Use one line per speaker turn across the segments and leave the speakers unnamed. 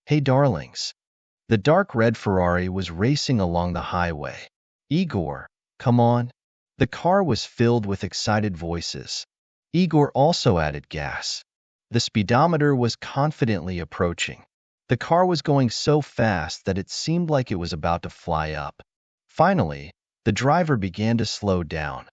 Hey darlings. The dark red Ferrari was racing along the highway. Igor, come on. The car was filled with excited voices. Igor also added gas. The speedometer was confidently approaching. The car was going so fast that it seemed like it was about to fly up. Finally, the driver began to slow down.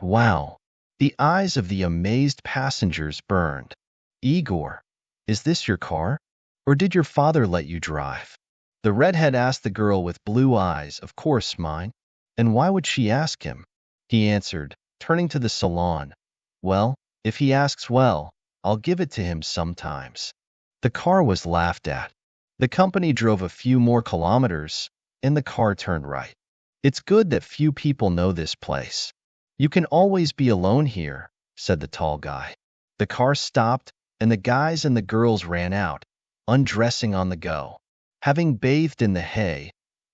Wow! The eyes of the amazed passengers burned. Igor, is this your car? Or did your father let you drive? The redhead asked the girl with blue eyes, of course mine. And why would she ask him? He answered, turning to the salon. Well, if he asks well, I'll give it to him sometimes. The car was laughed at. The company drove a few more kilometers, and the car turned right. It's good that few people know this place. You can always be alone here, said the tall guy. The car stopped, and the guys and the girls ran out, undressing on the go. Having bathed in the hay,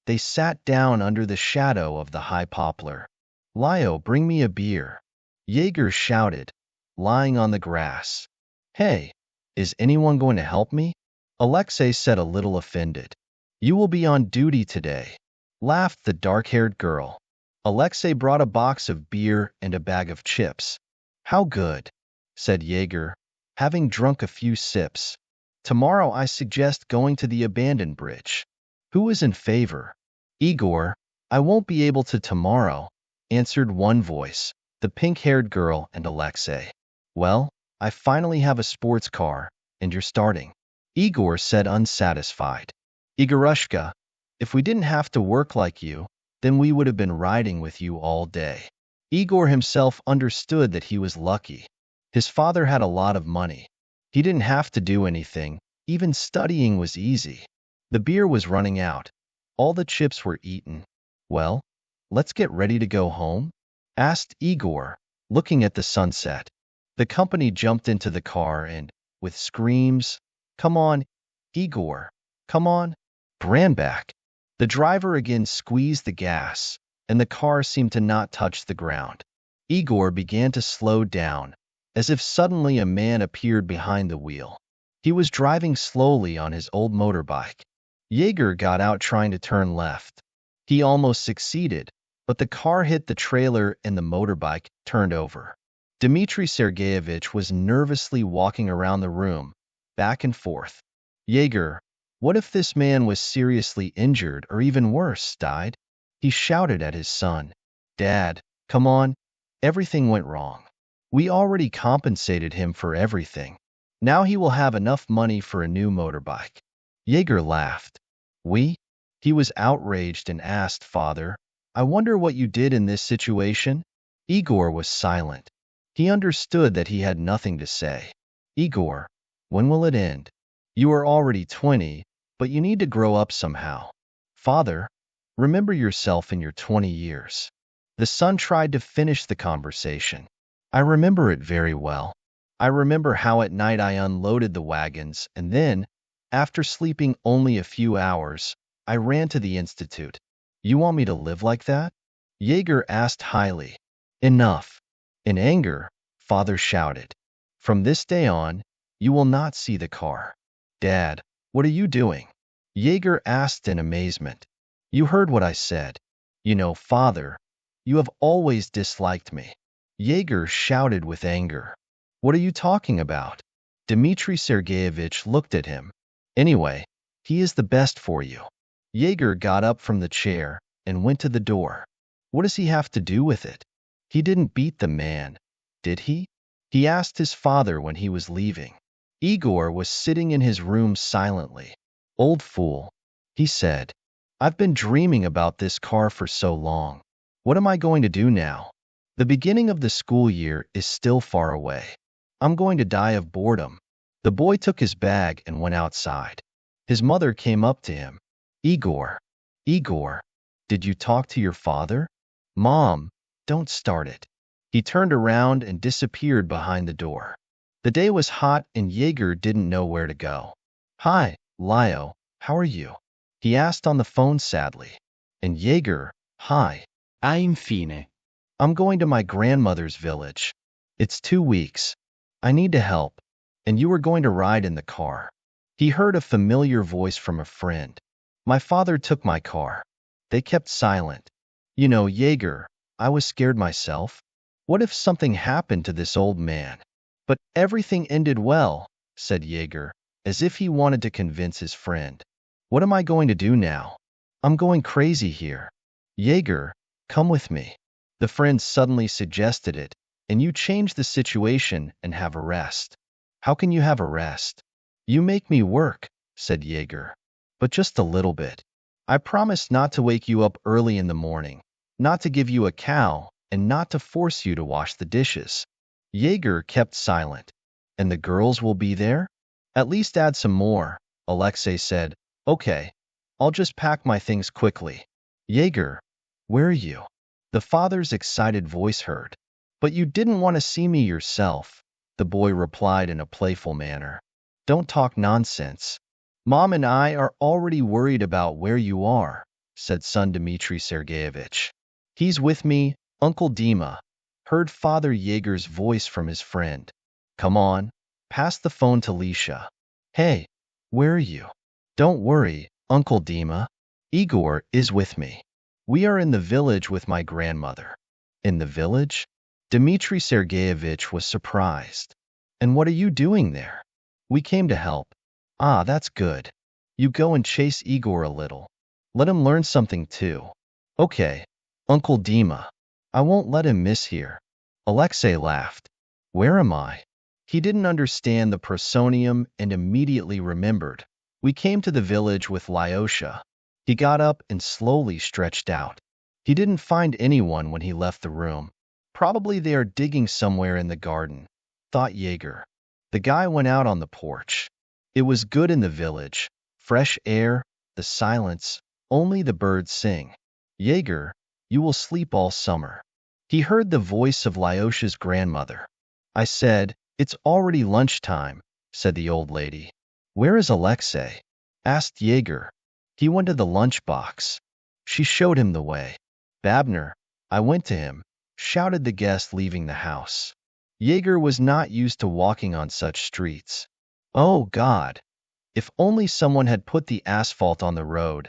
they sat down under the shadow of the high poplar. Leo, bring me a beer. Jaeger shouted, lying on the grass. Hey, is anyone going to help me? Alexei said, a little offended. You will be on duty today, laughed the dark-haired girl. Alexei brought a box of beer and a bag of chips. How good, said Jaeger, having drunk a few sips. Tomorrow I suggest going to the abandoned bridge. Who is in favor? Igor, I won't be able to tomorrow, answered one voice, the pink-haired girl and Alexei. Well, I finally have a sports car, and you're starting. Igor said, unsatisfied. Igorushka, if we didn't have to work like you, then we would have been riding with you all day. Igor himself understood that he was lucky. His father had a lot of money. He didn't have to do anything, even studying was easy. The beer was running out. All the chips were eaten. Well, let's get ready to go home? Asked Igor, looking at the sunset. The company jumped into the car and, with screams, Come on, Igor, come on, ran back. The driver again squeezed the gas, and the car seemed to not touch the ground. Igor began to slow down, as if suddenly a man appeared behind the wheel. He was driving slowly on his old motorbike. Jaeger got out trying to turn left. He almost succeeded, but the car hit the trailer and the motorbike turned over. Dmitry Sergeyevich was nervously walking around the room, back and forth. Jaeger, what if this man was seriously injured or even worse, died? He shouted at his son. Dad, come on. Everything went wrong. We already compensated him for everything. Now he will have enough money for a new motorbike. Jaeger laughed. We? He was outraged and asked, Father, I wonder what you did in this situation? Igor was silent. He understood that he had nothing to say. Igor, when will it end? You are already 20, but you need to grow up somehow. Father, remember yourself in your 20 years. The son tried to finish the conversation. I remember it very well. I remember how at night I unloaded the wagons, and then, after sleeping only a few hours, I ran to the institute. You want me to live like that? Jaeger asked highly. Enough. In anger, Father shouted. From this day on, you will not see the car. Dad, what are you doing? Jaeger asked in amazement. You heard what I said. You know, Father, you have always disliked me. Jaeger shouted with anger. What are you talking about? Dmitry Sergeyevich looked at him. Anyway, he is the best for you. Jaeger got up from the chair and went to the door. What does he have to do with it? He didn't beat the man, did he? He asked his father when he was leaving. Igor was sitting in his room silently. Old fool, he said. I've been dreaming about this car for so long. What am I going to do now? The beginning of the school year is still far away. I'm going to die of boredom. The boy took his bag and went outside. His mother came up to him. Igor, did you talk to your father? Mom, don't start it. He turned around and disappeared behind the door. The day was hot and Jaeger didn't know where to go. Hi, Leo, how are you? He asked on the phone sadly. And Jaeger, hi.
Infine.
I'm going to my grandmother's village. It's 2 weeks. I need to help. And you are going to ride in the car. He heard a familiar voice from a friend. My father took my car. They kept silent. You know, Jaeger, I was scared myself. What if something happened to this old man? But everything ended well, said Jaeger, as if he wanted to convince his friend. What am I going to do now? I'm going crazy here. Jaeger, come with me. The friend suddenly suggested it, and you change the situation and have a rest. How can you have a rest? You make me work, said Jaeger. But just a little bit. I promise not to wake you up early in the morning, not to give you a cow, and not to force you to wash the dishes. Jaeger kept silent. And the girls will be there? At least add some more, Alexei said. Okay, I'll just pack my things quickly. Jaeger, where are you? The father's excited voice heard. But you didn't want to see me yourself, the boy replied in a playful manner. Don't talk nonsense. Mom and I are already worried about where you are, said son Dmitry Sergeyevich. He's with me, Uncle Dima, heard Father Jaeger's voice from his friend. Come on, pass the phone to Lisha. Hey, where are you? Don't worry, Uncle Dima. Igor is with me. We are in the village with my grandmother. In the village? Dmitry Sergeyevich was surprised. And what are you doing there? We came to help. Ah, that's good. You go and chase Igor a little. Let him learn something too. Okay, Uncle Dima. I won't let him miss here. Alexei laughed. Where am I? He didn't understand the prosonium and immediately remembered. We came to the village with Lyosha. He got up and slowly stretched out. He didn't find anyone when he left the room. Probably they are digging somewhere in the garden, thought Jaeger. The guy went out on the porch. It was good in the village. Fresh air, the silence, only the birds sing. Jaeger, you will sleep all summer. He heard the voice of Lyosha's grandmother. I said, it's already lunchtime, said the old lady. Where is Alexei? Asked Jaeger. He went to the lunchbox. She showed him the way. Babner, I went to him, shouted the guest leaving the house. Jaeger was not used to walking on such streets. Oh, God! If only someone had put the asphalt on the road.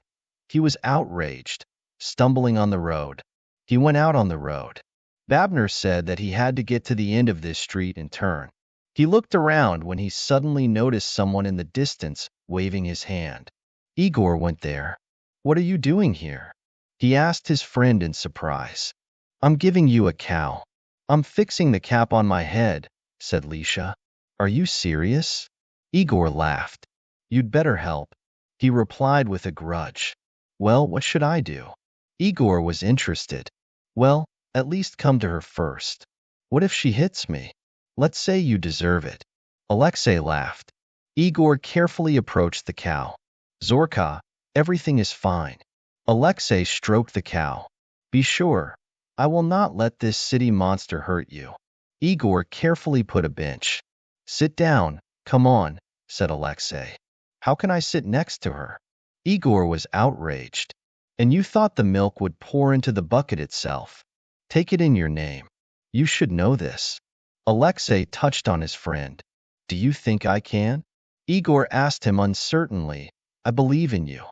He was outraged, stumbling on the road. He went out on the road. Babner said that he had to get to the end of this street and turn. He looked around when he suddenly noticed someone in the distance waving his hand. Igor went there. What are you doing here? He asked his friend in surprise. I'm giving you a cow. I'm fixing the cap on my head, said Lisha. Are you serious? Igor laughed. You'd better help. He replied with a grudge. Well, what should I do? Igor was interested. Well, at least come to her first. What if she hits me? Let's say you deserve it. Alexei laughed. Igor carefully approached the cow. Zorka, everything is fine. Alexei stroked the cow. Be sure, I will not let this city monster hurt you. Igor carefully put a bench. Sit down, come on, said Alexei. How can I sit next to her? Igor was outraged. And you thought the milk would pour into the bucket itself. Take it in your name. You should know this. Alexei touched on his friend. Do you think I can? Igor asked him uncertainly. I believe in you.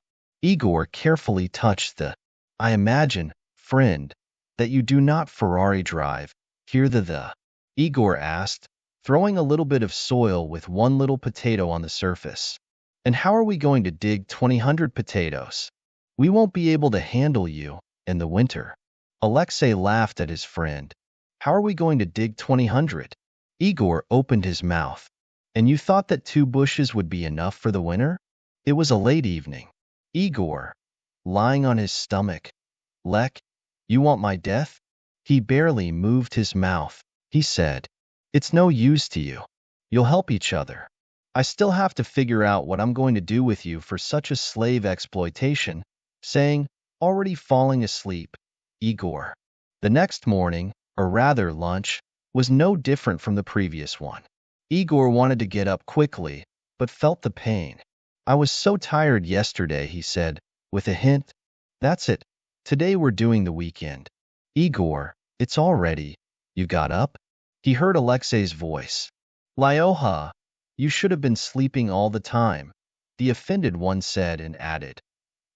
Igor carefully touched the, I imagine, friend, that you do not Ferrari drive. Hear the. Igor asked, throwing a little bit of soil with one little potato on the surface. And how are we going to dig 200 potatoes? We won't be able to handle you in the winter. Alexei laughed at his friend. How are we going to dig 200? Igor opened his mouth. And you thought that 2 bushes would be enough for the winter? It was a late evening. Igor, lying on his stomach. Lek, you want my death? He barely moved his mouth. He said, it's no use to you. You'll help each other. I still have to figure out what I'm going to do with you for such a slave exploitation, saying, already falling asleep. Igor. The next morning, or rather lunch, was no different from the previous one. Igor wanted to get up quickly, but felt the pain. I was so tired yesterday, he said, with a hint. That's it. Today we're doing the weekend. Igor, it's all ready. You got up? He heard Alexei's voice. Lyoha, you should have been sleeping all the time, the offended one said and added,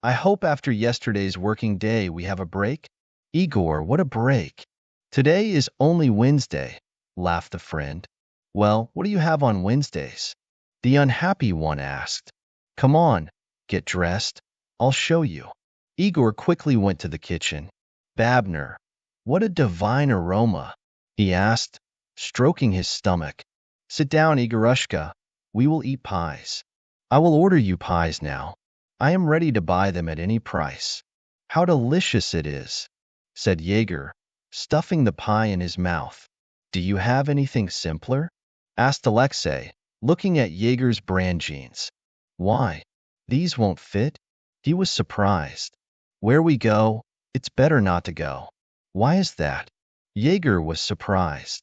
I hope after yesterday's working day we have a break? Igor, what a break. Today is only Wednesday, laughed the friend. Well, what do you have on Wednesdays? The unhappy one asked. Come on, get dressed. I'll show you. Igor quickly went to the kitchen. Babner, what a divine aroma, he asked, stroking his stomach. Sit down, Igorushka. We will eat pies. I will order you pies now. I am ready to buy them at any price. How delicious it is, said Jaeger, stuffing the pie in his mouth. Do you have anything simpler? Asked Alexei, looking at Jaeger's brand jeans. Why? These won't fit? He was surprised. Where we go, it's better not to go. Why is that? Jaeger was surprised.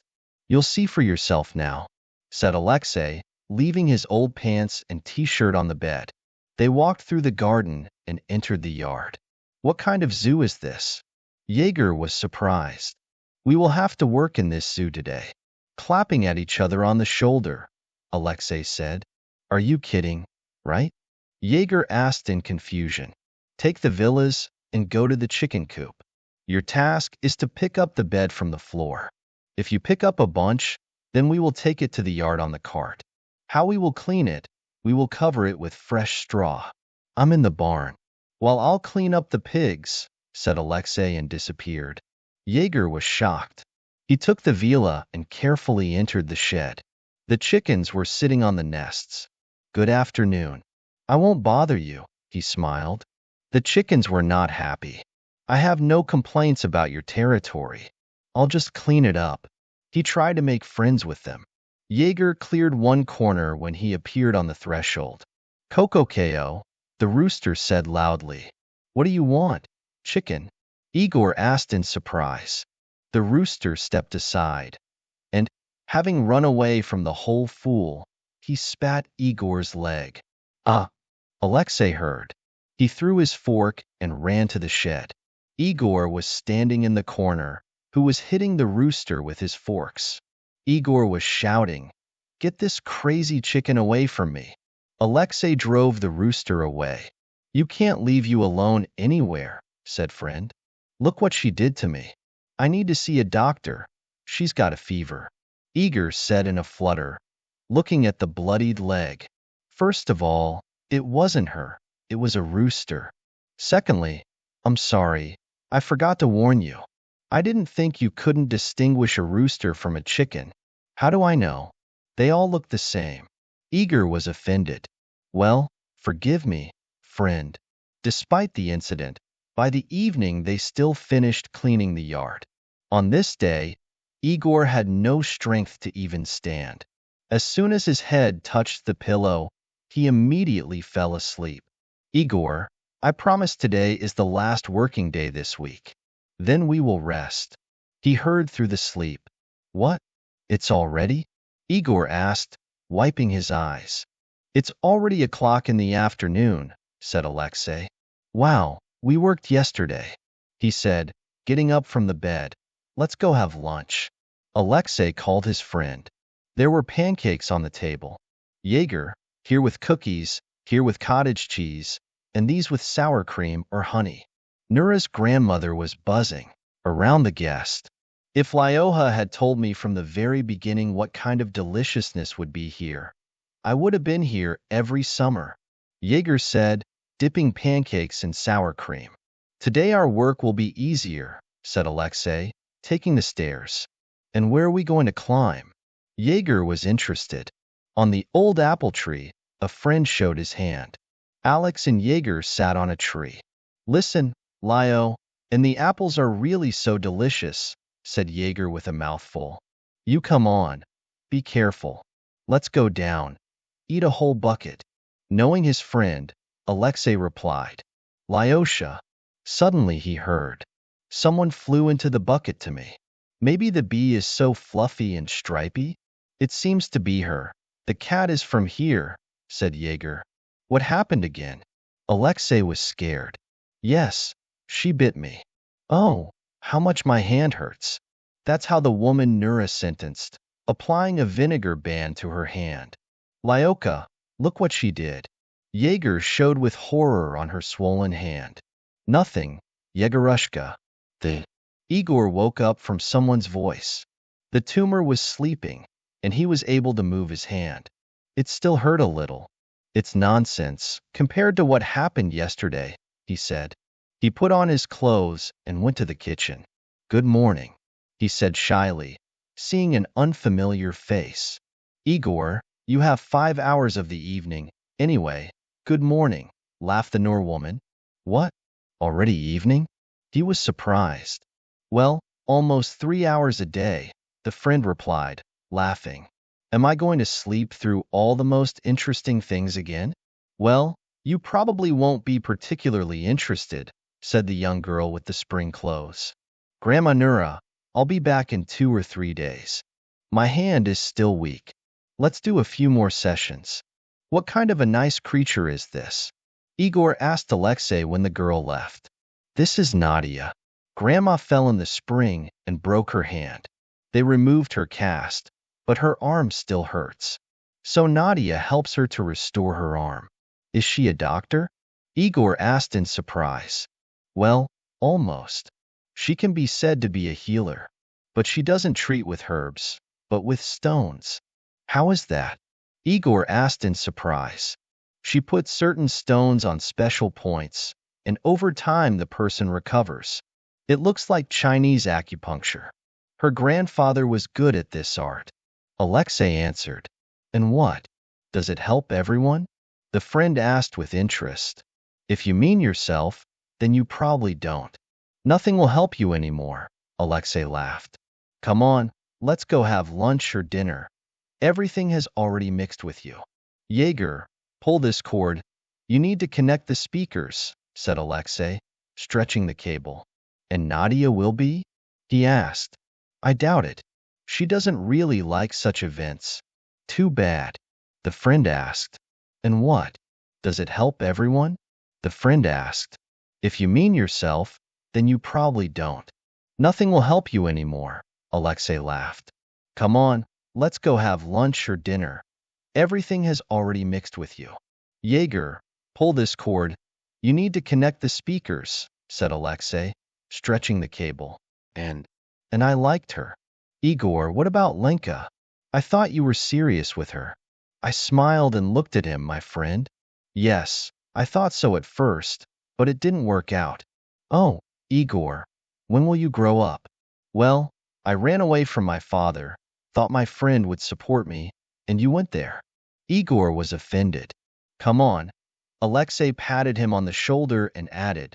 You'll see for yourself now, said Alexei, leaving his old pants and t-shirt on the bed. They walked through the garden and entered the yard. What kind of zoo is this? Jaeger was surprised. We will have to work in this zoo today. Clapping at each other on the shoulder, Alexei said. Are you kidding, right? Jaeger asked in confusion. Take the villas and go to the chicken coop. Your task is to pick up the bed from the floor. If you pick up a bunch, then we will take it to the yard on the cart. How we will clean it, we will cover it with fresh straw. I'm in the barn. While I'll clean up the pigs, said Alexei and disappeared. Jaeger was shocked. He took the villa and carefully entered the shed. The chickens were sitting on the nests. Good afternoon. I won't bother you, he smiled. The chickens were not happy. I have no complaints about your territory. I'll just clean it up. He tried to make friends with them. Jaeger cleared one corner when he appeared on the threshold. Kokokeo, the rooster said loudly. What do you want? Chicken? Igor asked in surprise. The rooster stepped aside, and, having run away from the whole fool, he spat Igor's leg. Ah! Alexei heard. He threw his fork and ran to the shed. Igor was standing in the corner, who was hitting the rooster with his forks. Igor was shouting, Get this crazy chicken away from me. Alexei drove the rooster away. You can't leave you alone anywhere, said friend. Look what she did to me. I need to see a doctor. She's got a fever. Igor said in a flutter, looking at the bloodied leg. First of all, it wasn't her. It was a rooster. Secondly, I'm sorry. I forgot to warn you. I didn't think you couldn't distinguish a rooster from a chicken. How do I know? They all look the same. Igor was offended. Well, forgive me, friend. Despite the incident, by the evening they still finished cleaning the yard. On this day, Igor had no strength to even stand. As soon as his head touched the pillow, he immediately fell asleep. Igor, I promise today is the last working day this week. Then we will rest. He heard through the sleep. What? It's already? Igor asked, wiping his eyes. It's already 1:00 in the afternoon, said Alexei. Wow, we worked yesterday, he said, getting up from the bed. Let's go have lunch. Alexei called his friend. There were pancakes on the table. Jaeger, here with cookies, here with cottage cheese, and these with sour cream or honey. Nura's grandmother was buzzing around the guest. If Lyoha had told me from the very beginning what kind of deliciousness would be here, I would have been here every summer, Jaeger said, dipping pancakes in sour cream. Today our work will be easier, said Alexei, taking the stairs. And where are we going to climb? Jaeger was interested. On the old apple tree, a friend showed his hand. Alex and Jaeger sat on a tree. Listen, Lyo, and the apples are really so delicious, said Jaeger with a mouthful. You come on. Be careful. Let's go down. Eat a whole bucket. Knowing his friend, Alexei replied. Lyosha. Suddenly he heard. Someone flew into the bucket to me. Maybe the bee is so fluffy and stripy? It seems to be her. The cat is from here, said Jaeger. What happened again? Alexei was scared. Yes, she bit me. Oh, how much my hand hurts. That's how the woman Nura sentenced, applying a vinegar band to her hand. Lyoka, look what she did. Jaeger showed with horror on her swollen hand. Nothing, Yegorushka. The Igor woke up from someone's voice. The tumor was sleeping, and he was able to move his hand. It still hurt a little. It's nonsense, compared to what happened yesterday, he said. He put on his clothes and went to the kitchen. Good morning, he said shyly, seeing an unfamiliar face. Igor, you have 5 hours of the evening. Anyway, good morning, laughed the Norwoman. What? Already evening? He was surprised. Well, almost 3 hours a day, the friend replied, laughing. Am I going to sleep through all the most interesting things again? Well, you probably won't be particularly interested, said the young girl with the spring clothes. Grandma Nura, I'll be back in 2 or 3 days. My hand is still weak. Let's do a few more sessions. What kind of a nice creature is this? Igor asked Alexei when the girl left. This is Nadia. Grandma fell in the spring and broke her hand. They removed her cast, but her arm still hurts. So Nadia helps her to restore her arm. Is she a doctor? Igor asked in surprise. Well, almost. She can be said to be a healer, but she doesn't treat with herbs, but with stones. How is that? Igor asked in surprise. She puts certain stones on special points, and over time the person recovers. It looks like Chinese acupuncture. Her grandfather was good at this art. Alexei answered. And what? Does it help everyone? The friend asked with interest. If you mean yourself, then you probably don't. Nothing will help you anymore, Alexei laughed. Come on, let's go have lunch or dinner. Everything has already mixed with you. Jaeger, pull this cord. You need to connect the speakers, said Alexei, stretching the cable. And Nadia will be? He asked. I doubt it. She doesn't really like such events. Too bad. The friend asked. And what? Does it help everyone? The friend asked. If you mean yourself, then you probably don't. Nothing will help you anymore, Alexei laughed. Come on, let's go have lunch or dinner. Everything has already mixed with you. Jaeger, pull this cord. You need to connect the speakers, said Alexei, stretching the cable. And I liked her. Igor, what about Lenka? I thought you were serious with her. I smiled and looked at him, my friend. Yes, I thought so at first, but it didn't work out. Oh, Igor, when will you grow up? Well, I ran away from my father, thought my friend would support me, and you went there. Igor was offended. Come on. Alexei patted him on the shoulder and added,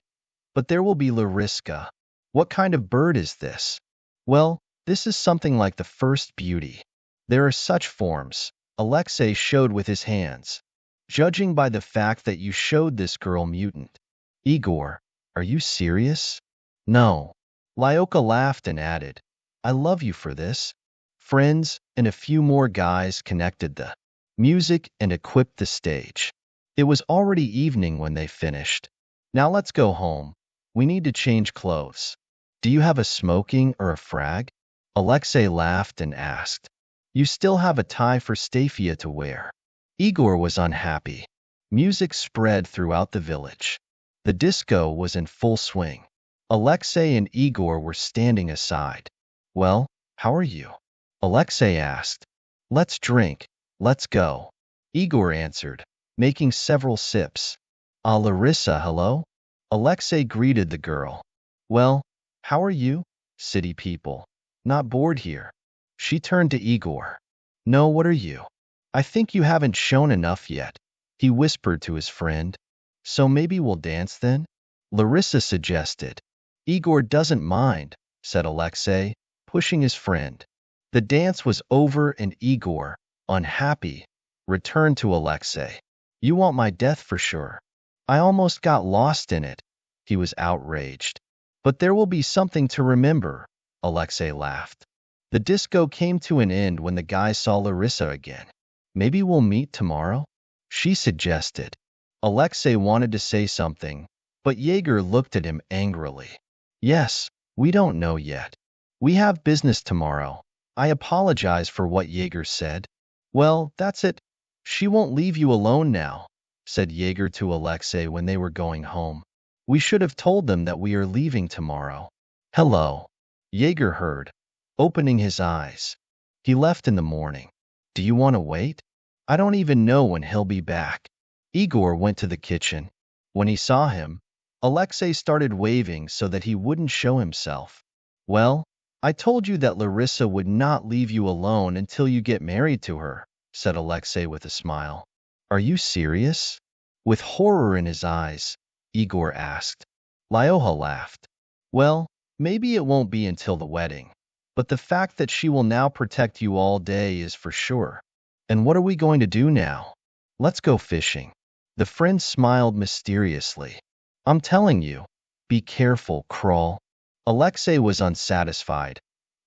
but there will be Lariska. What kind of bird is this? Well, this is something like the first beauty. There are such forms, Alexei showed with his hands. Judging by the fact that you showed this girl mutant. Igor, are you serious? No. Lyoka laughed and added, I love you for this. Friends and a few more guys connected the music and equipped the stage. It was already evening when they finished. Now let's go home. We need to change clothes. Do you have a smoking or a frag? Alexei laughed and asked. You still have a tie for Stafia to wear. Igor was unhappy. Music spread throughout the village. The disco was in full swing. Alexei and Igor were standing aside. Well, how are you? Alexei asked. Let's drink. Let's go. Igor answered, making several sips. Larissa, hello? Alexei greeted the girl. Well, how are you, city people? Not bored here? She turned to Igor. No, what are you? I think you haven't shown enough yet, he whispered to his friend. So maybe we'll dance then? Larissa suggested. Igor doesn't mind, said Alexei, pushing his friend. The dance was over and Igor, unhappy, returned to Alexei. You want my death for sure. I almost got lost in it. He was outraged. But there will be something to remember, Alexei laughed. The disco came to an end when the guy saw Larissa again. Maybe we'll meet tomorrow? She suggested. Alexei wanted to say something, but Jaeger looked at him angrily. Yes, we don't know yet. We have business tomorrow. I apologize for what Jaeger said. Well, that's it. She won't leave you alone now, said Jaeger to Alexei when they were going home. We should have told them that we are leaving tomorrow. Hello. Jaeger heard, opening his eyes. He left in the morning. Do you want to wait? I don't even know when he'll be back. Igor went to the kitchen. When he saw him, Alexei started waving so that he wouldn't show himself. Well, I told you that Larissa would not leave you alone until you get married to her, said Alexei with a smile. Are you serious? With horror in his eyes, Igor asked. Lyoha laughed. Well, maybe it won't be until the wedding, but the fact that she will now protect you all day is for sure. And what are we going to do now? Let's go fishing. The friend smiled mysteriously. I'm telling you, be careful, Crawl. Alexei was unsatisfied.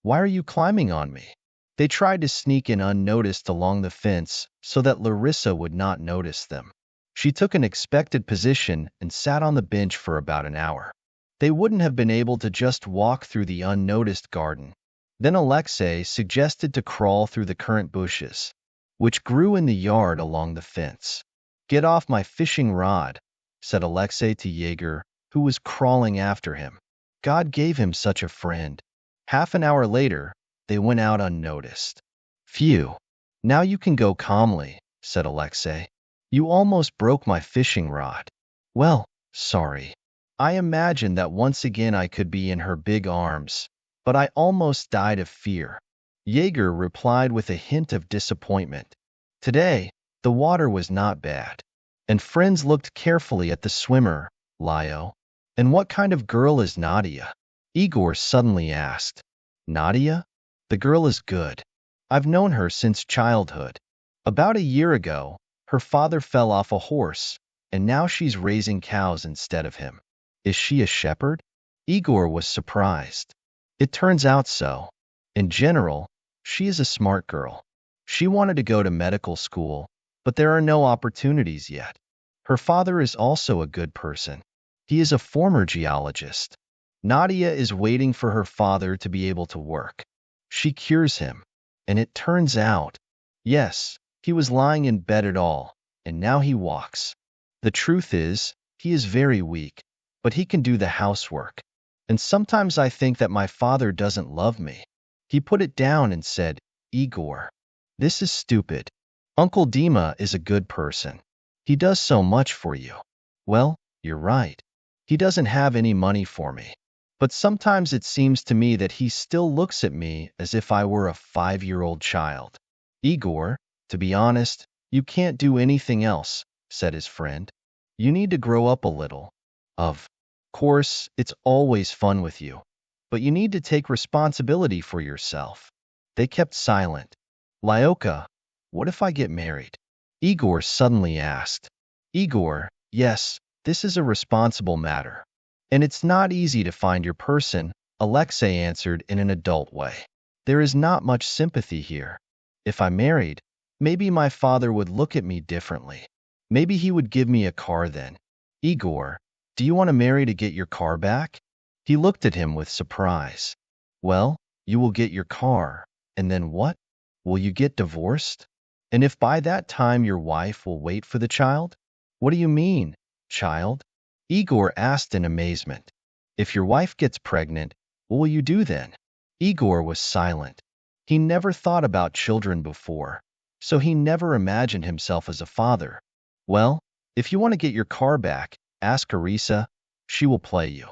Why are you climbing on me? They tried to sneak in unnoticed along the fence so that Larissa would not notice them. She took an expected position and sat on the bench for about an hour. They wouldn't have been able to just walk through the unnoticed garden. Then Alexei suggested to crawl through the currant bushes, which grew in the yard along the fence. Get off my fishing rod, said Alexei to Jaeger, who was crawling after him. God gave him such a friend. Half an hour later, they went out unnoticed. Phew. Now you can go calmly, said Alexei. You almost broke my fishing rod. Well, sorry. I imagined that once again I could be in her big arms, but I almost died of fear. Jaeger replied with a hint of disappointment. Today, the water was not bad. And friends looked carefully at the swimmer, Lyo. And what kind of girl is Nadia? Igor suddenly asked. Nadia? The girl is good. I've known her since childhood. About a year ago, her father fell off a horse, and now she's raising cows instead of him. Is she a shepherd? Igor was surprised. It turns out so. In general, she is a smart girl. She wanted to go to medical school, but there are no opportunities yet. Her father is also a good person. He is a former geologist. Nadia is waiting for her father to be able to work. She cures him, and it turns out, yes, he was lying in bed at all, and now he walks. The truth is, he is very weak, but he can do the housework. And sometimes I think that my father doesn't love me. He put it down and said, Igor, this is stupid. Uncle Dima is a good person. He does so much for you. Well, you're right. He doesn't have any money for me. But sometimes it seems to me that he still looks at me as if I were a 5-year-old child. Igor, to be honest, you can't do anything else, said his friend. You need to grow up a little. Of course, it's always fun with you, but you need to take responsibility for yourself. They kept silent. Lyoka, what if I get married? Igor suddenly asked. Igor, yes, this is a responsible matter. And it's not easy to find your person, Alexei answered in an adult way. There is not much sympathy here. If I married, maybe my father would look at me differently. Maybe he would give me a car then. Igor, do you want to marry to get your car back? He looked at him with surprise. Well, you will get your car, and then what? Will you get divorced? And if by that time your wife will wait for the child? What do you mean, child? Igor asked in amazement. If your wife gets pregnant, what will you do then? Igor was silent. He never thought about children before, so he never imagined himself as a father. Well, if you want to get your car back, ask Arisa. She will play you.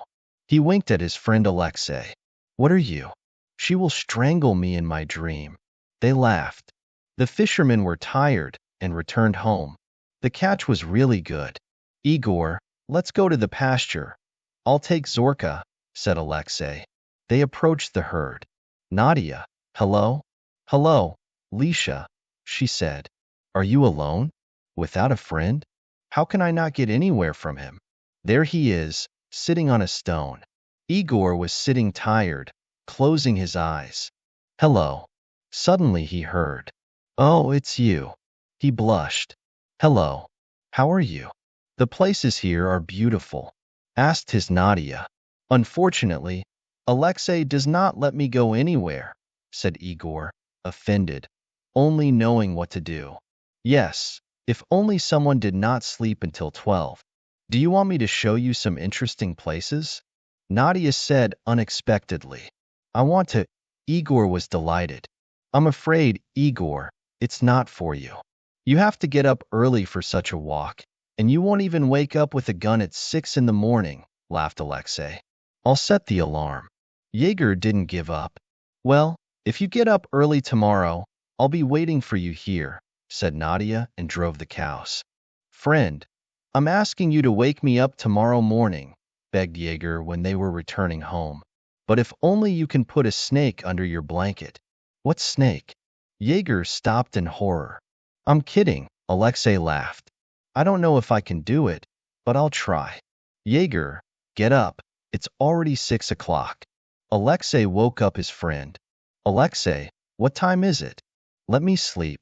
He winked at his friend Alexei. What are you? She will strangle me in my dream. They laughed. The fishermen were tired and returned home. The catch was really good. Igor, let's go to the pasture. I'll take Zorka, said Alexei. They approached the herd. Nadia, hello? Hello, Lisha, she said. Are you alone? Without a friend? How can I not get anywhere from him? There he is, sitting on a stone. Igor was sitting tired, closing his eyes. Hello. Suddenly he heard. Oh, it's you. He blushed. Hello. How are you? The places here are beautiful, asked his Nadia. Unfortunately, Alexei does not let me go anywhere, said Igor, offended, only knowing what to do. Yes, If only someone did not sleep until 12. Do you want me to show you some interesting places? Nadia said unexpectedly. I want to. Igor was delighted. I'm afraid, Igor, it's not for you. You have to get up early for such a walk, and you won't even wake up with a gun at 6 in the morning, laughed Alexei. I'll set the alarm. Jaeger didn't give up. Well, if you get up early tomorrow, I'll be waiting for you here, said Nadia and drove the cows. Friend, I'm asking you to wake me up tomorrow morning, begged Jaeger when they were returning home. But if only you can put a snake under your blanket. What snake? Jaeger stopped in horror. I'm kidding, Alexei laughed. I don't know if I can do it, but I'll try. Jaeger, get up. It's already 6 o'clock. Alexei woke up his friend. Alexei, what time is it? Let me sleep.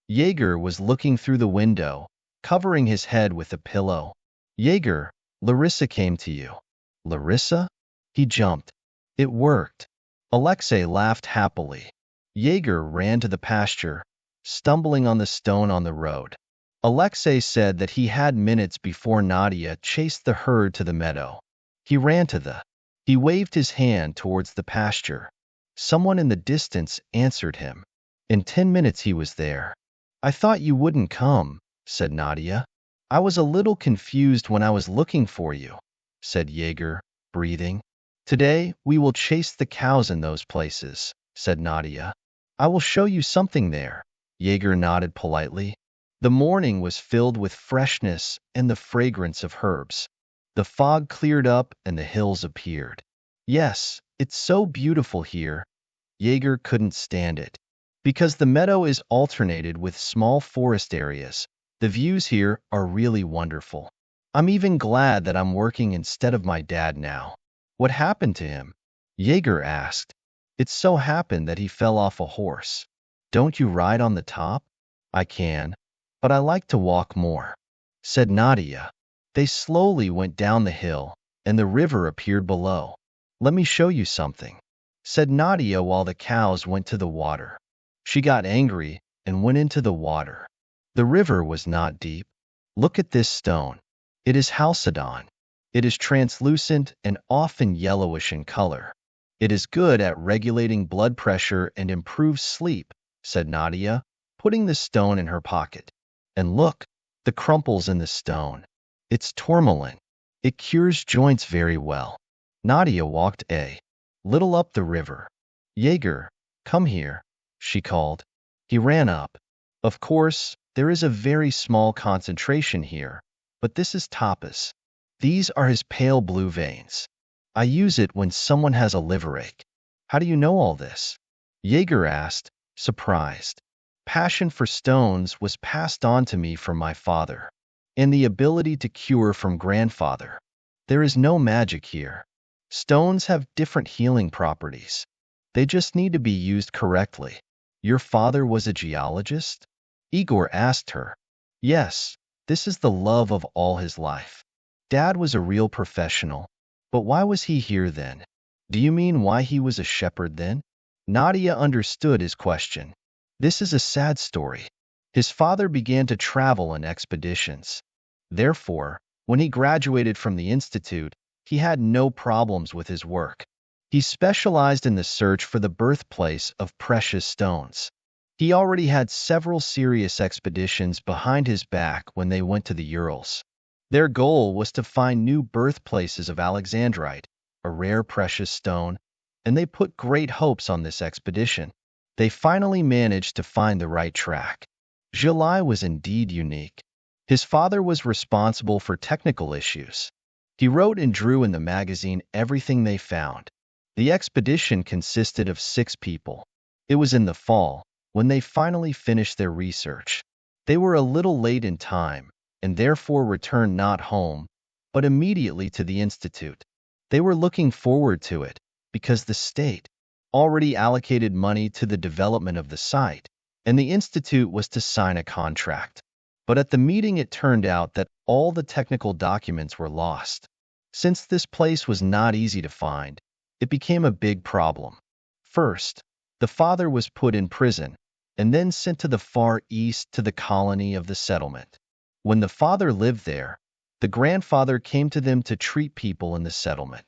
Jaeger was looking through the window, covering his head with a pillow. Jaeger, Larissa came to you. Larissa? He jumped. It worked. Alexei laughed happily. Jaeger ran to the pasture, stumbling on the stone on the road. Alexei said that he had minutes before Nadia chased the herd to the meadow. He ran to the. He waved his hand towards the pasture. Someone in the distance answered him. In 10 minutes he was there. I thought you wouldn't come, said Nadia. I was a little confused when I was looking for you, said Jaeger, breathing. Today we will chase the cows in those places, said Nadia. I will show you something there. Jaeger nodded politely. The morning was filled with freshness and the fragrance of herbs. The fog cleared up and the hills appeared. Yes, it's so beautiful here. Jaeger couldn't stand it. Because the meadow is alternated with small forest areas, the views here are really wonderful. I'm even glad that I'm working instead of my dad now. What happened to him? Jaeger asked. It so happened that he fell off a horse. Don't you ride on the top? I can, but I like to walk more, said Nadia. They slowly went down the hill, and the river appeared below. Let me show you something, said Nadia while the cows went to the water. She got angry and went into the water. The river was not deep. Look at this stone. It is chalcedon. It is translucent and often yellowish in color. It is good at regulating blood pressure and improves sleep, said Nadia, putting the stone in her pocket. And look, the crumples in the stone. It's tourmaline. It cures joints very well. Nadia walked a little up the river. Jaeger, come here, she called. He ran up. Of course, there is a very small concentration here, but this is tapas. These are his pale blue veins. I use it when someone has a liver ache. How do you know all this? Jaeger asked, surprised. Passion for stones was passed on to me from my father, and the ability to cure from grandfather. There is no magic here. Stones have different healing properties. They just need to be used correctly. Your father was a geologist? Igor asked her. Yes, this is the love of all his life. Dad was a real professional. But why was he here then? Do you mean why he was a shepherd then? Nadia understood his question. This is a sad story. His father began to travel on expeditions. Therefore, when he graduated from the institute, he had no problems with his work. He specialized in the search for the birthplace of precious stones. He already had several serious expeditions behind his back when they went to the Urals. Their goal was to find new birthplaces of Alexandrite, a rare precious stone, and they put great hopes on this expedition. They finally managed to find the right track. July was indeed unique. His father was responsible for technical issues. He wrote and drew in the magazine everything they found. The expedition consisted of 6 people. It was in the fall, when they finally finished their research. They were a little late in time, and therefore returned not home, but immediately to the institute. They were looking forward to it, because the state already allocated money to the development of the site, and the institute was to sign a contract. But at the meeting it turned out that all the technical documents were lost. Since this place was not easy to find, it became a big problem. First, the father was put in prison, and then sent to the far east to the colony of the settlement. When the father lived there, the grandfather came to them to treat people in the settlement.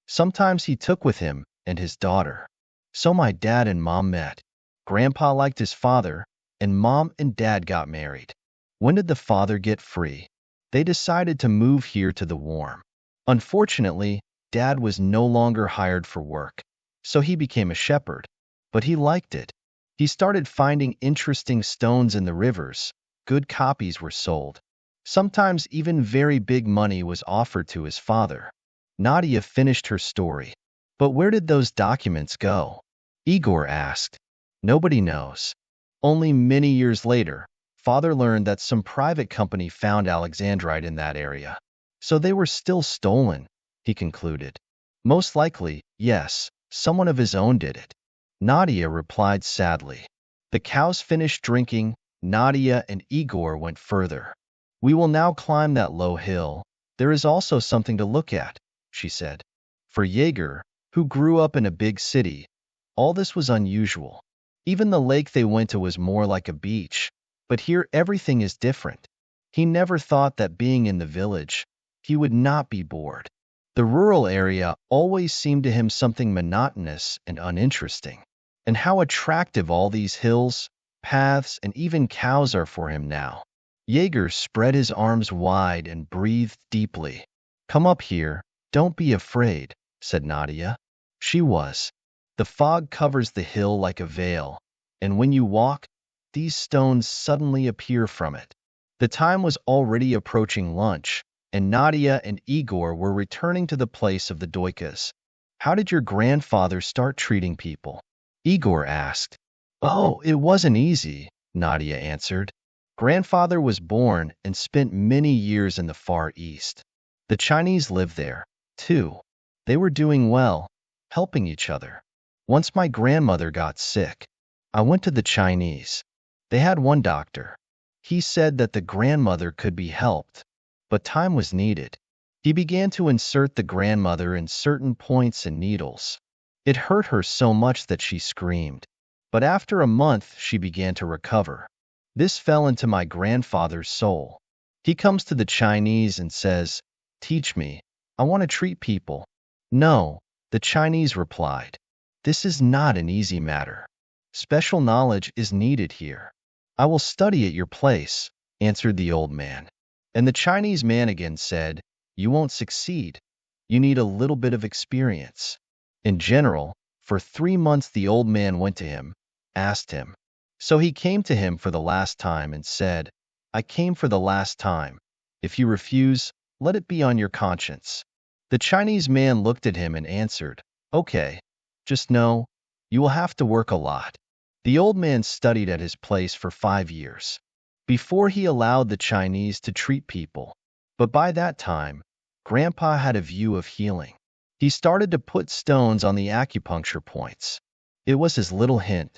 Sometimes he took with him and his daughter. So my dad and mom met. Grandpa liked his father, and mom and dad got married. When did the father get free? They decided to move here to the warm. Unfortunately, dad was no longer hired for work, so he became a shepherd. But he liked it. He started finding interesting stones in the rivers. Good copies were sold. Sometimes even very big money was offered to his father. Nadia finished her story. But where did those documents go? Igor asked. Nobody knows. Only many years later, father learned that some private company found Alexandrite in that area. So they were still stolen, he concluded. Most likely, yes, someone of his own did it. Nadia replied sadly. The cows finished drinking. Nadia and Igor went further. We will now climb that low hill. There is also something to look at, she said. For Jaeger, who grew up in a big city, all this was unusual. Even the lake they went to was more like a beach, but here everything is different. He never thought that being in the village, he would not be bored. The rural area always seemed to him something monotonous and uninteresting. And how attractive all these hills, paths, and even cows are for him now. Jaeger spread his arms wide and breathed deeply. Come up here, don't be afraid, said Nadia. She was. The fog covers the hill like a veil, and when you walk, these stones suddenly appear from it. The time was already approaching lunch, and Nadia and Igor were returning to the place of the Doikas. How did your grandfather start treating people? Igor asked. Oh, it wasn't easy, Nadia answered. Grandfather was born and spent many years in the Far East. The Chinese lived there, too. They were doing well, helping each other. Once my grandmother got sick. I went to the Chinese. They had one doctor. He said that the grandmother could be helped, but time was needed. He began to insert the grandmother in certain points and needles. It hurt her so much that she screamed. But after a month, she began to recover. This fell into my grandfather's soul. He comes to the Chinese and says, "Teach me. I want to treat people." No, the Chinese replied. This is not an easy matter. Special knowledge is needed here. I will study at your place, answered the old man. And the Chinese man again said, You won't succeed. You need a little bit of experience. In general, for 3 months the old man went to him, asked him. So he came to him for the last time and said, I came for the last time. If you refuse, let it be on your conscience. The Chinese man looked at him and answered, Okay, just know, you will have to work a lot. The old man studied at his place for 5 years before he allowed the Chinese to treat people. But by that time, Grandpa had a view of healing. He started to put stones on the acupuncture points. It was his little hint.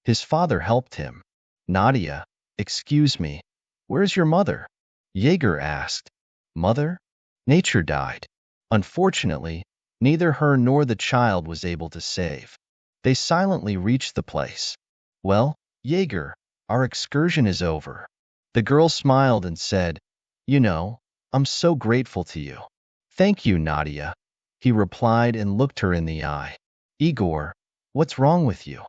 His father helped him. Nadia, excuse me, where's your mother? Jaeger asked. Mother? Nature died. Unfortunately, neither her nor the child was able to save. They silently reached the place. Well, Jaeger, our excursion is over. The girl smiled and said, You know, I'm so grateful to you. Thank you, Nadia, he replied and looked her in the eye. Igor, what's wrong with you?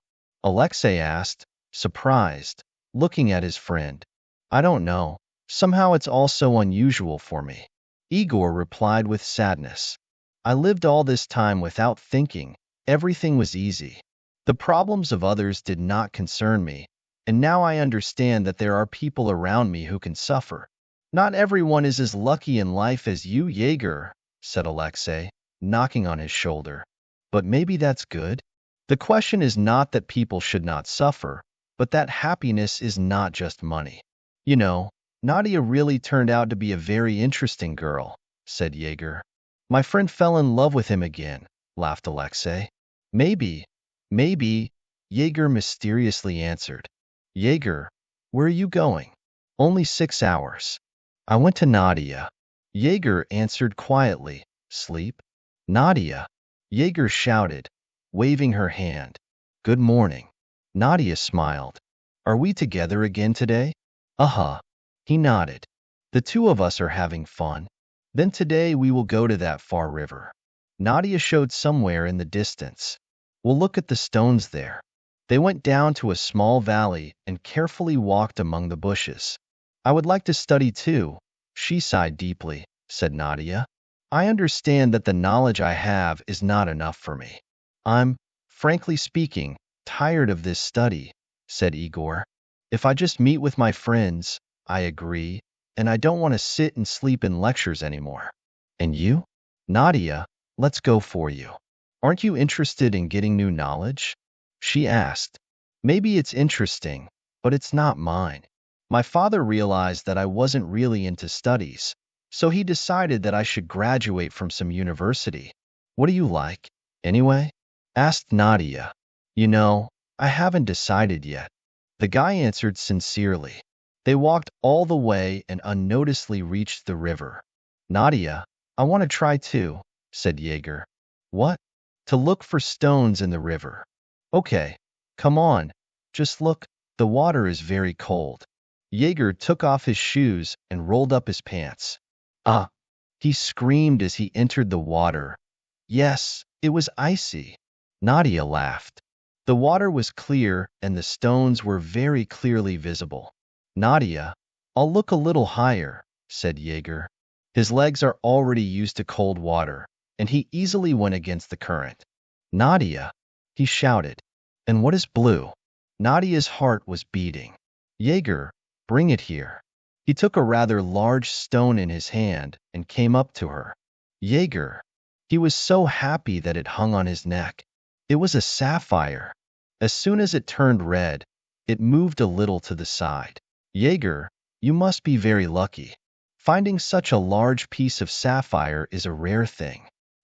Alexei asked, surprised, looking at his friend. I don't know. Somehow it's all so unusual for me. Igor replied with sadness. I lived all this time without thinking. Everything was easy. The problems of others did not concern me, and now I understand that there are people around me who can suffer. Not everyone is as lucky in life as you, Jaeger, said Alexei, knocking on his shoulder. But maybe that's good. The question is not that people should not suffer, but that happiness is not just money. You know, Nadia really turned out to be a very interesting girl, said Jaeger. My friend fell in love with him again, laughed Alexei. Maybe, Jaeger mysteriously answered. Jaeger, where are you going? Only 6 hours. I went to Nadia. Jaeger answered quietly. Sleep? Nadia, Jaeger shouted, waving her hand. Good morning. Nadia smiled. Are we together again today? Uh-huh. He nodded. The two of us are having fun. Then today we will go to that far river. Nadia showed somewhere in the distance. We'll look at the stones there. They went down to a small valley and carefully walked among the bushes. I would like to study too. She sighed deeply, said Nadia. I understand that the knowledge I have is not enough for me. I'm, frankly speaking, tired of this study, said Igor. If I just meet with my friends, I agree, and I don't want to sit and sleep in lectures anymore. And you? Nadia, let's go for you. Aren't you interested in getting new knowledge? She asked. Maybe it's interesting, but it's not mine. My father realized that I wasn't really into studies, so he decided that I should graduate from some university. What do you like, anyway? Asked Nadia. You know, I haven't decided yet. The guy answered sincerely. They walked all the way and unnoticedly reached the river. Nadia, I want to try too, said Jaeger. What? To look for stones in the river. Okay, come on. Just look, the water is very cold. Jaeger took off his shoes and rolled up his pants. Ah! He screamed as he entered the water. Yes, it was icy. Nadia laughed. The water was clear and the stones were very clearly visible. Nadia, I'll look a little higher, said Jaeger. His legs are already used to cold water, and he easily went against the current. Nadia, he shouted. And what is blue? Nadia's heart was beating. Jaeger, bring it here. He took a rather large stone in his hand and came up to her. Jaeger. He was so happy that it hung on his neck. It was a sapphire. As soon as it turned red, it moved a little to the side. Jaeger, you must be very lucky. Finding such a large piece of sapphire is a rare thing.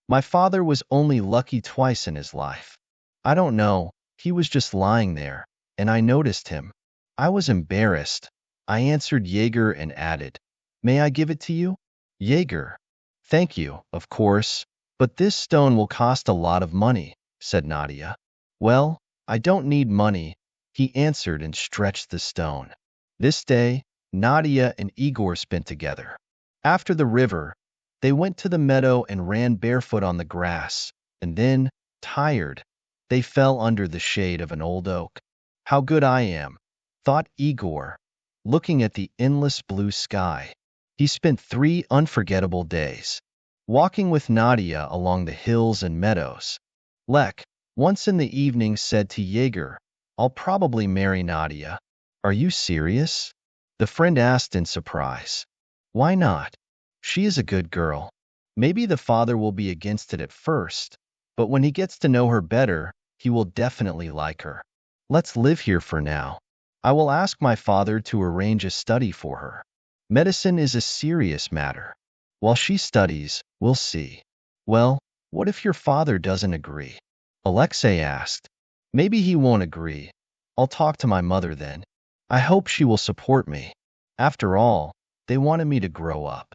My father was only lucky twice in his life. I don't know, he was just lying there, and I noticed him. I was embarrassed. I answered Jaeger and added, May I give it to you? Jaeger. Thank you, of course, but this stone will cost a lot of money, said Nadia. Well, I don't need money, he answered and stretched the stone. This day, Nadia and Igor spent together. After the river, they went to the meadow and ran barefoot on the grass, and then, tired, they fell under the shade of an old oak. How good I am, thought Igor, looking at the endless blue sky. He spent 3 unforgettable days, walking with Nadia along the hills and meadows. Lek, once in the evening, said to Jaeger, I'll probably marry Nadia. Are you serious? The friend asked in surprise. Why not? She is a good girl. Maybe the father will be against it at first, but when he gets to know her better, he will definitely like her. Let's live here for now. I will ask my father to arrange a study for her. Medicine is a serious matter. While she studies, we'll see. Well, what if your father doesn't agree? Alexei asked. Maybe he won't agree. I'll talk to my mother then. I hope she will support me. After all, they wanted me to grow up.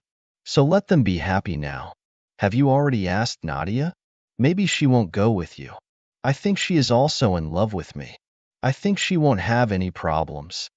So let them be happy now. Have you already asked Nadia? Maybe she won't go with you. I think she is also in love with me. I think she won't have any problems.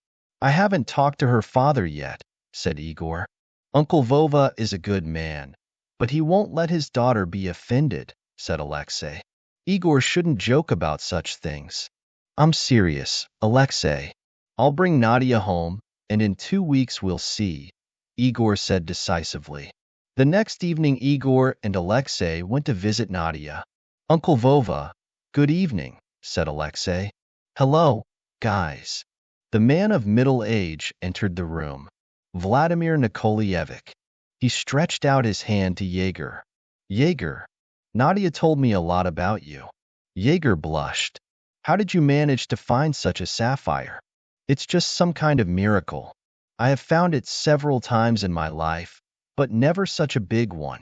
I haven't talked to her father yet, said Igor. Uncle Vova is a good man, but he won't let his daughter be offended, said Alexei. Igor shouldn't joke about such things. I'm serious, Alexei. I'll bring Nadia home, and in 2 weeks we'll see, Igor said decisively. The next evening Igor and Alexei went to visit Nadia. Uncle Vova, good evening, said Alexei. Hello, guys. The man of middle age entered the room. Vladimir Nikolaevich. He stretched out his hand to Jaeger. Jaeger, Nadia told me a lot about you. Jaeger blushed. How did you manage to find such a sapphire? It's just some kind of miracle. I have found it several times in my life, but never such a big one.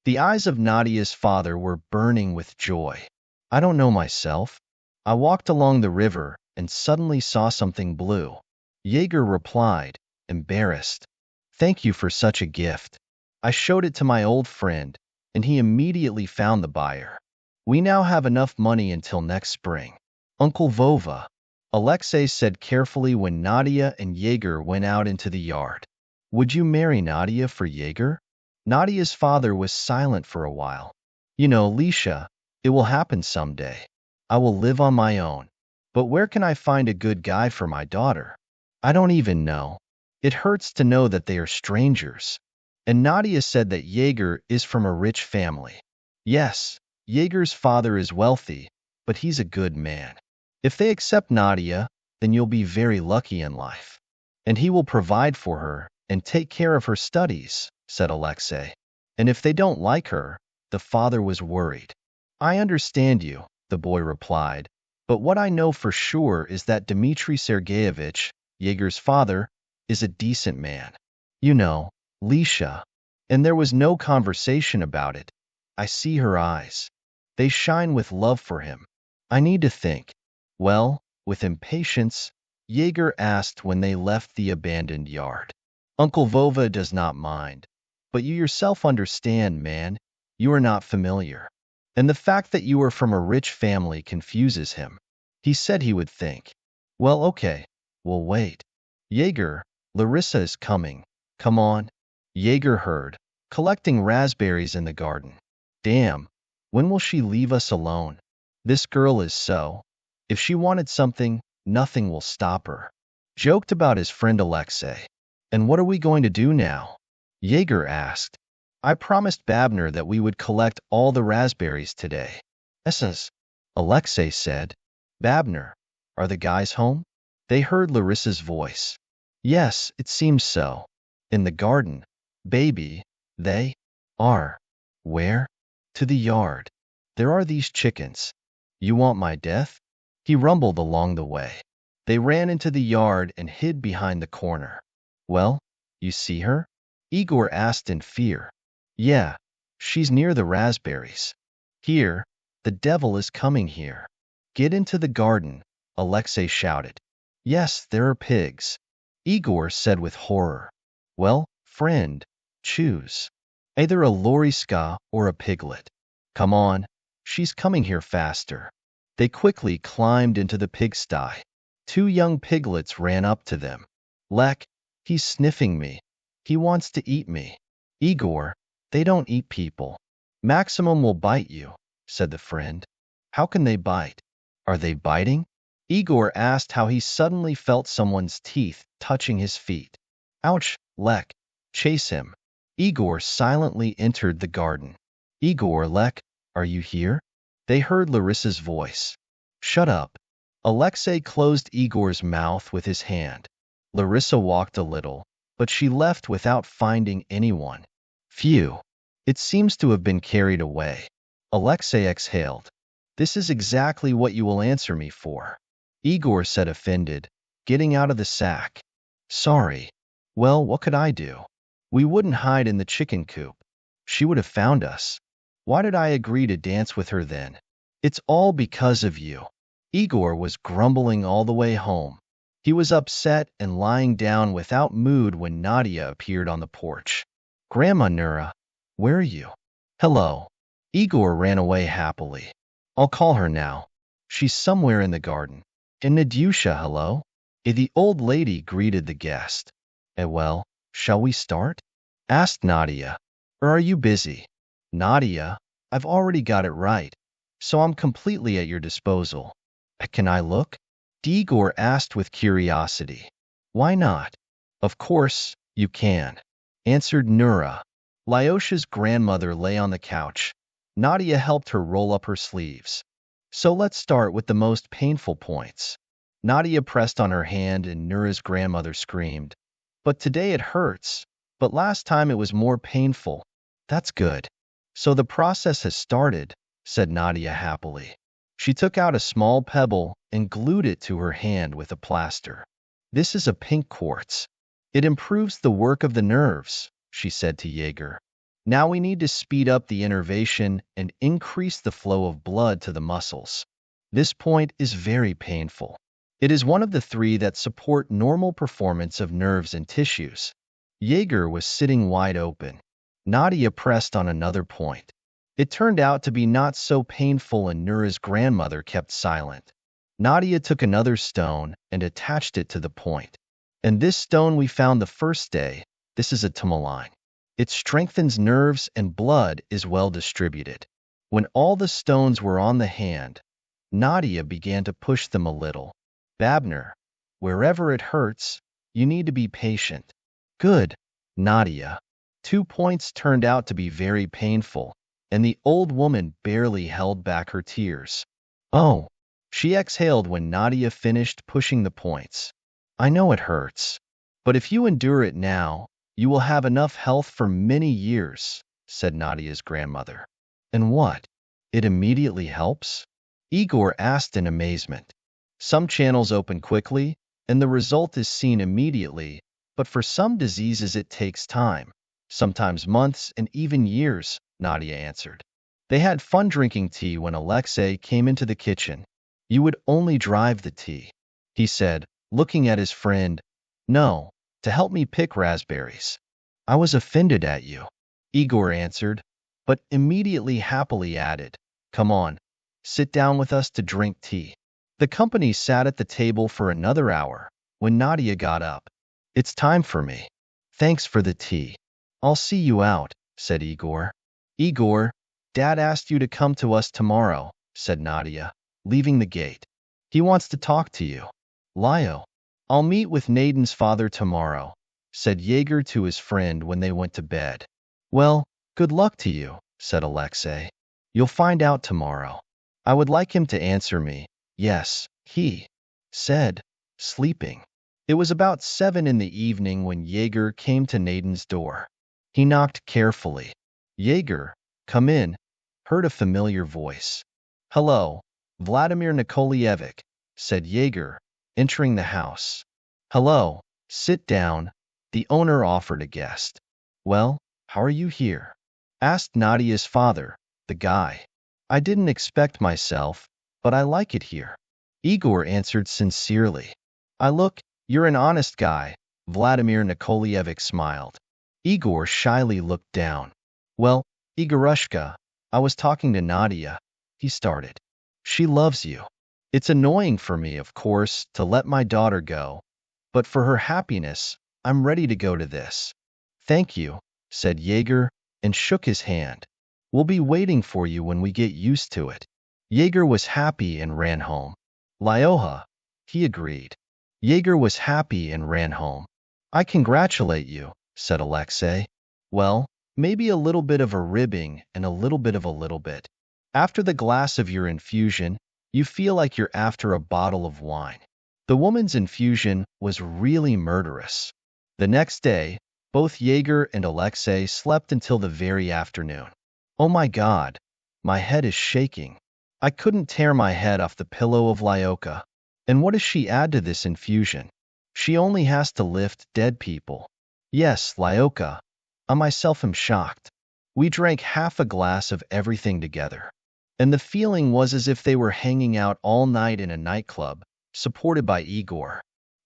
The eyes of Nadia's father were burning with joy. I don't know myself. I walked along the river and suddenly saw something blue. Jaeger replied, embarrassed. Thank you for such a gift. I showed it to my old friend, and he immediately found the buyer. We now have enough money until next spring. Uncle Vova. Alexei said carefully when Nadia and Jaeger went out into the yard. Would you marry Nadia for Jaeger? Nadia's father was silent for a while. You know, Lisha, it will happen someday. I will live on my own. But where can I find a good guy for my daughter? I don't even know. It hurts to know that they are strangers. And Nadia said that Jaeger is from a rich family. Yes, Jaeger's father is wealthy, but he's a good man. If they accept Nadia, then you'll be very lucky in life. And he will provide for her and take care of her studies, said Alexei. And if they don't like her, the father was worried. I understand you, the boy replied, but what I know for sure is that Dmitry Sergeyevich, Jaeger's father, is a decent man. You know, Lisha. And there was no conversation about it. I see her eyes. They shine with love for him. I need to think. Well, with impatience, Jaeger asked when they left the abandoned yard. Uncle Vova does not mind. But you yourself understand, man, you are not familiar. And the fact that you are from a rich family confuses him. He said he would think. Well, okay, we'll wait. Jaeger, Larissa is coming. Come on. Jaeger heard, collecting raspberries in the garden. Damn, when will she leave us alone? This girl is so. If she wanted something, nothing will stop her. Joked about his friend Alexei. And what are we going to do now? Jaeger asked. I promised Babner that we would collect all the raspberries today. Essas, Alexei said. Babner, are the guys home? They heard Larissa's voice. Yes, it seems so. In the garden. Baby, they are. Where? To the yard. There are these chickens. You want my death? He rumbled along the way. They ran into the yard and hid behind the corner. Well, you see her? Igor asked in fear. Yeah, she's near the raspberries. Here, the devil is coming here. Get into the garden, Alexei shouted. Yes, there are pigs. Igor said with horror. Well, friend, choose. Either a loriska or a piglet. Come on, she's coming here faster. They quickly climbed into the pigsty. Two young piglets ran up to them. Lek, he's sniffing me. He wants to eat me. Igor, they don't eat people. Maximum will bite you, said the friend. How can they bite? Are they biting? Igor asked how he suddenly felt someone's teeth touching his feet. Ouch, Lek, chase him. Igor silently entered the garden. Igor, Lek, are you here? They heard Larissa's voice. Shut up. Alexei closed Igor's mouth with his hand. Larissa walked a little, but she left without finding anyone. Phew. It seems to have been carried away. Alexei exhaled. This is exactly what you will answer me for. Igor said offended, getting out of the sack. Sorry. Well, what could I do? We wouldn't hide in the chicken coop. She would have found us. Why did I agree to dance with her then? It's all because of you. Igor was grumbling all the way home. He was upset and lying down without mood when Nadia appeared on the porch. Grandma Nura, where are you? Hello. Igor ran away happily. I'll call her now. She's somewhere in the garden. And Nadyusha, hello? The old lady greeted the guest. Well, shall we start? Asked Nadia. Or are you busy? Nadia, I've already got it right, so I'm completely at your disposal. Can I look? Igor asked with curiosity. Why not? Of course, you can, answered Nura. Lyosha's grandmother lay on the couch. Nadia helped her roll up her sleeves. So let's start with the most painful points. Nadia pressed on her hand and Nura's grandmother screamed. But today it hurts. But last time it was more painful. That's good. So the process has started, said Nadia happily. She took out a small pebble and glued it to her hand with a plaster. This is a pink quartz. It improves the work of the nerves, she said to Jaeger. Now we need to speed up the innervation and increase the flow of blood to the muscles. This point is very painful. It is one of the three that support normal performance of nerves and tissues. Jaeger was sitting wide open. Nadia pressed on another point. It turned out to be not so painful and Nura's grandmother kept silent. Nadia took another stone and attached it to the point. And this stone we found the first day, this is a tourmaline. It strengthens nerves and blood is well distributed. When all the stones were on the hand, Nadia began to push them a little. Babner, wherever it hurts, you need to be patient. Good, Nadia. 2 points turned out to be very painful, and the old woman barely held back her tears. Oh, she exhaled when Nadia finished pushing the points. I know it hurts, but if you endure it now, you will have enough health for many years, said Nadia's grandmother. And what? It immediately helps? Igor asked in amazement. Some channels open quickly, and the result is seen immediately, but for some diseases it takes time, sometimes months and even years, Nadia answered. They had fun drinking tea when Alexei came into the kitchen. You would only drive the tea, he said, looking at his friend. No, to help me pick raspberries. I was offended at you, Igor answered, but immediately happily added, come on, sit down with us to drink tea. The company sat at the table for another hour when Nadia got up. It's time for me. Thanks for the tea. I'll see you out, said Igor. Igor, Dad asked you to come to us tomorrow, said Nadia, leaving the gate. He wants to talk to you. Lyo. I'll meet with Naden's father tomorrow, said Jaeger to his friend when they went to bed. Well, good luck to you, said Alexei. You'll find out tomorrow. I would like him to answer me. Yes, he said, sleeping. It was about 7 in the evening when Jaeger came to Naden's door. He knocked carefully. Jaeger, come in, heard a familiar voice. Hello, Vladimir Nikolaevich, said Jaeger, entering the house. Hello, sit down, the owner offered a guest. Well, how are you here? Asked Nadia's father, the guy. I didn't expect myself, but I like it here. Igor answered sincerely. Look, you're an honest guy, Vladimir Nikolaevich smiled. Igor shyly looked down. Well, Igorushka, I was talking to Nadia, he started. She loves you. It's annoying for me, of course, to let my daughter go, but for her happiness, I'm ready to go to this. Thank you, said Jaeger, and shook his hand. We'll be waiting for you when we get used to it. Jaeger was happy and ran home. Lyoha, he agreed. Jaeger was happy and ran home. I congratulate you, said Alexei. Well, maybe a little bit of a ribbing and a little bit of a little bit. After the glass of your infusion, you feel like you're after a bottle of wine. The woman's infusion was really murderous. The next day, both Jaeger and Alexei slept until the very afternoon. Oh my God, my head is shaking. I couldn't tear my head off the pillow of Lyoka. And what does she add to this infusion? She only has to lift dead people. Yes, Lyoka. I myself am shocked. We drank half a glass of everything together. And the feeling was as if they were hanging out all night in a nightclub, supported by Igor.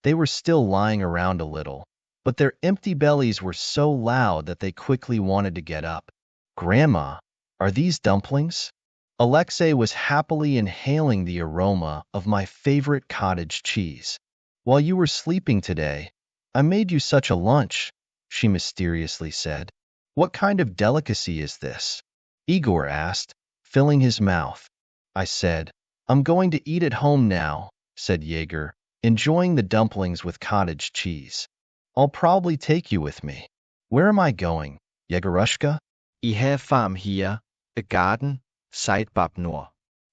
They were still lying around a little, but their empty bellies were so loud that they quickly wanted to get up. Grandma, are these dumplings? Alexei was happily inhaling the aroma of my favorite cottage cheese. While you were sleeping today, I made you such a lunch, she mysteriously said. What kind of delicacy is this? Igor asked, filling his mouth. I said, I'm going to eat at home now, said Jaeger, enjoying the dumplings with cottage cheese. I'll probably take you with me. Where am I going, Jaegerushka?
I have farm here, a garden, sighed Babnor.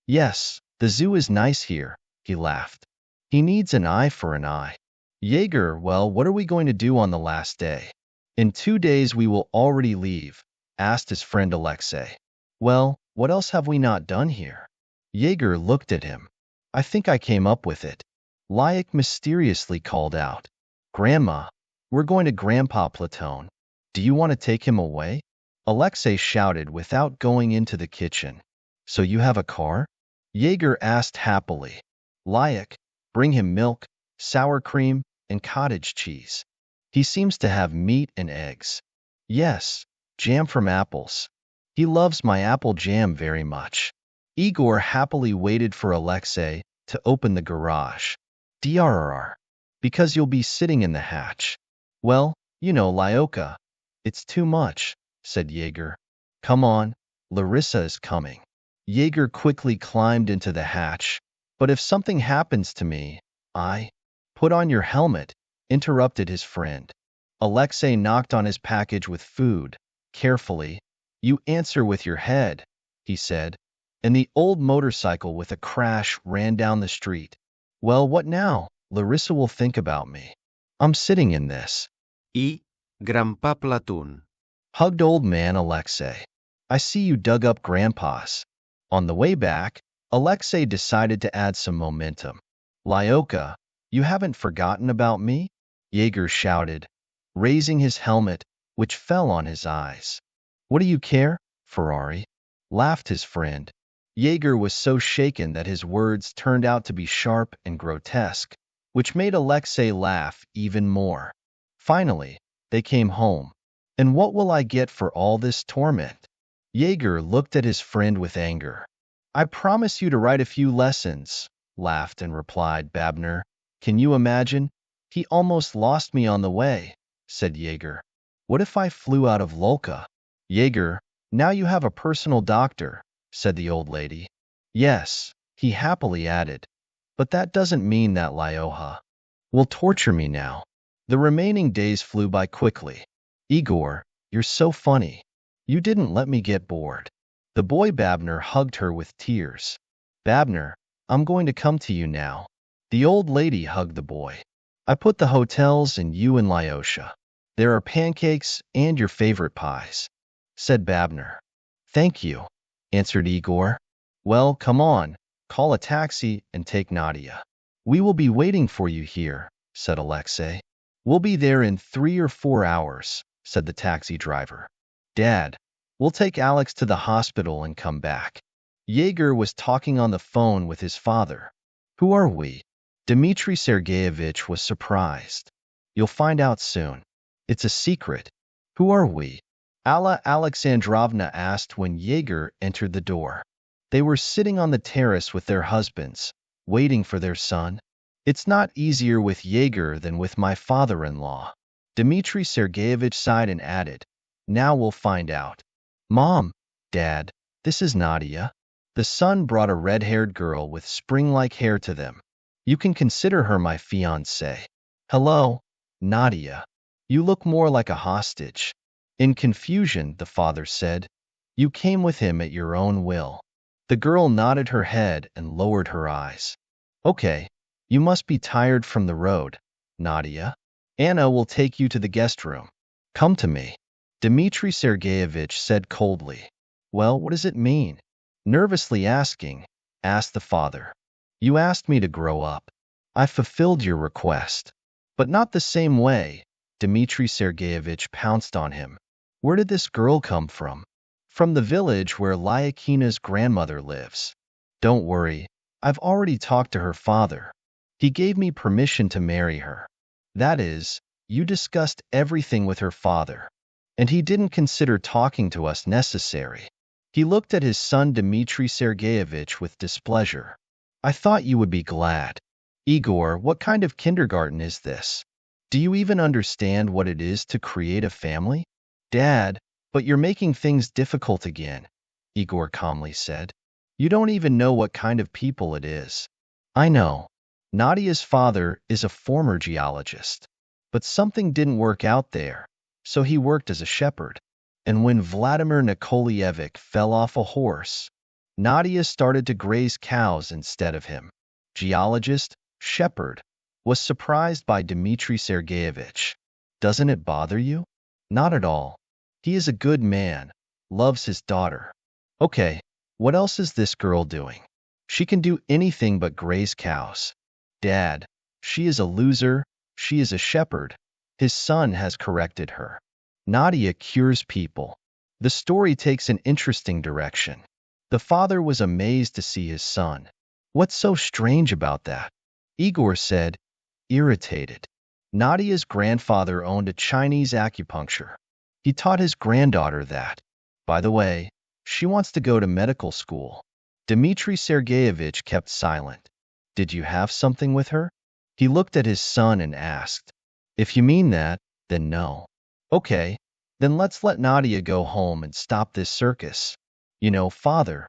Yes, the zoo is nice here, he laughed. He needs an eye for an eye. Jaeger, well, what are we going to do on the last day? In 2 days we will already leave, asked his friend Alexei. Well, what else have we not done here? Jaeger looked at him. I think I came up with it. Lyak mysteriously called out. Grandma, we're going to Grandpa Platon. Do you want to take him away? Alexei shouted without going into the kitchen. So you have a car? Jaeger asked happily. Lyak, bring him milk, sour cream, and cottage cheese. He seems to have meat and eggs. Yes, jam from apples. He loves my apple jam very much. Igor happily waited for Alexei to open the garage. Drrr. Because you'll be sitting in the hatch. Well, you know, Lyoka. It's too much, said Jaeger. Come on, Larissa is coming. Jaeger quickly climbed into the hatch. But if something happens to me, Put on your helmet, interrupted his friend. Alexei knocked on his package with food. Carefully. You answer with your head, he said. And the old motorcycle with a crash ran down the street. Well, what now? Larissa will think about me. I'm sitting in this.
Grandpa Platón.
Hugged old man Alexei. I see you dug up Grandpa's. On the way back, Alexei decided to add some momentum. Lyoka, you haven't forgotten about me? Jaeger shouted, raising his helmet, which fell on his eyes. What do you care, Ferrari? Laughed his friend. Jaeger was so shaken that his words turned out to be sharp and grotesque, which made Alexei laugh even more. Finally, they came home. And what will I get for all this torment? Jaeger looked at his friend with anger. I promise you to write a few lessons, laughed and replied Babner. Can you imagine? He almost lost me on the way, said Jaeger. What if I flew out of Lolka? Jaeger, now you have a personal doctor, said the old lady. Yes, he happily added. But that doesn't mean that Lyoha will torture me now. The remaining days flew by quickly. Igor, you're so funny. You didn't let me get bored. The boy Babner hugged her with tears. Babner, I'm going to come to you now. The old lady hugged the boy. I put the hotels and you in Lyosha. There are pancakes and your favorite pies, said Babner. Thank you, answered Igor. Well, come on, call a taxi and take Nadia. We will be waiting for you here, said Alexei. We'll be there in 3 or 4 hours, said the taxi driver. Dad, we'll take Alex to the hospital and come back. Jaeger was talking on the phone with his father. Who are we? Dmitry Sergeyevich was surprised. You'll find out soon. It's a secret. Who are we? Alla Alexandrovna asked when Jaeger entered the door. They were sitting on the terrace with their husbands, waiting for their son. It's not easier with Jaeger than with my father-in-law. Dmitry Sergeyevich sighed and added, now we'll find out. Mom, Dad, this is Nadia. The son brought a red-haired girl with spring-like hair to them. You can consider her my fiancée. Hello, Nadia. You look more like a hostage. In confusion, the father said, you came with him at your own will. The girl nodded her head and lowered her eyes. Okay, you must be tired from the road, Nadia. Anna will take you to the guest room. Come to me. Dmitry Sergeyevich said coldly. Well, what does it mean? Nervously asked the father. You asked me to grow up. I fulfilled your request. But not the same way. Dmitry Sergeyevich pounced on him. Where did this girl come from? From the village where Lyakina's grandmother lives. Don't worry, I've already talked to her father. He gave me permission to marry her. That is, you discussed everything with her father. And he didn't consider talking to us necessary. He looked at his son Dmitry Sergeyevich with displeasure. I thought you would be glad. Igor, what kind of kindergarten is this? Do you even understand what it is to create a family? Dad, but you're making things difficult again, Igor calmly said. You don't even know what kind of people it is. I know. Nadia's father is a former geologist. But something didn't work out there, so he worked as a shepherd. And when Vladimir Nikolaevich fell off a horse, Nadia started to graze cows instead of him. Geologist, shepherd, was surprised by Dmitry Sergeyevich. Doesn't it bother you? Not at all. He is a good man, loves his daughter. Okay, what else is this girl doing? She can do anything but graze cows. Dad, she is a loser, she is a shepherd. His son has corrected her. Nadia cures people. The story takes an interesting direction. The father was amazed to see his son. What's so strange about that? Igor said, irritated. Nadia's grandfather owned a Chinese acupuncture. He taught his granddaughter that. By the way, she wants to go to medical school. Dmitry Sergeyevich kept silent. Did you have something with her? He looked at his son and asked. If you mean that, then no. Okay, then let's let Nadia go home and stop this circus. You know, father,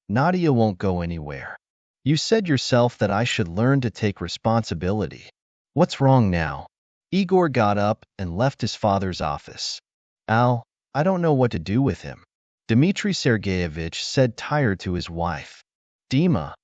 Nadia won't go anywhere. You said yourself that I should learn to take responsibility. What's wrong now? Igor got up and left his father's office. Al, I don't know what to do with him, Dmitri Sergeyevich said tired to his wife. Dima,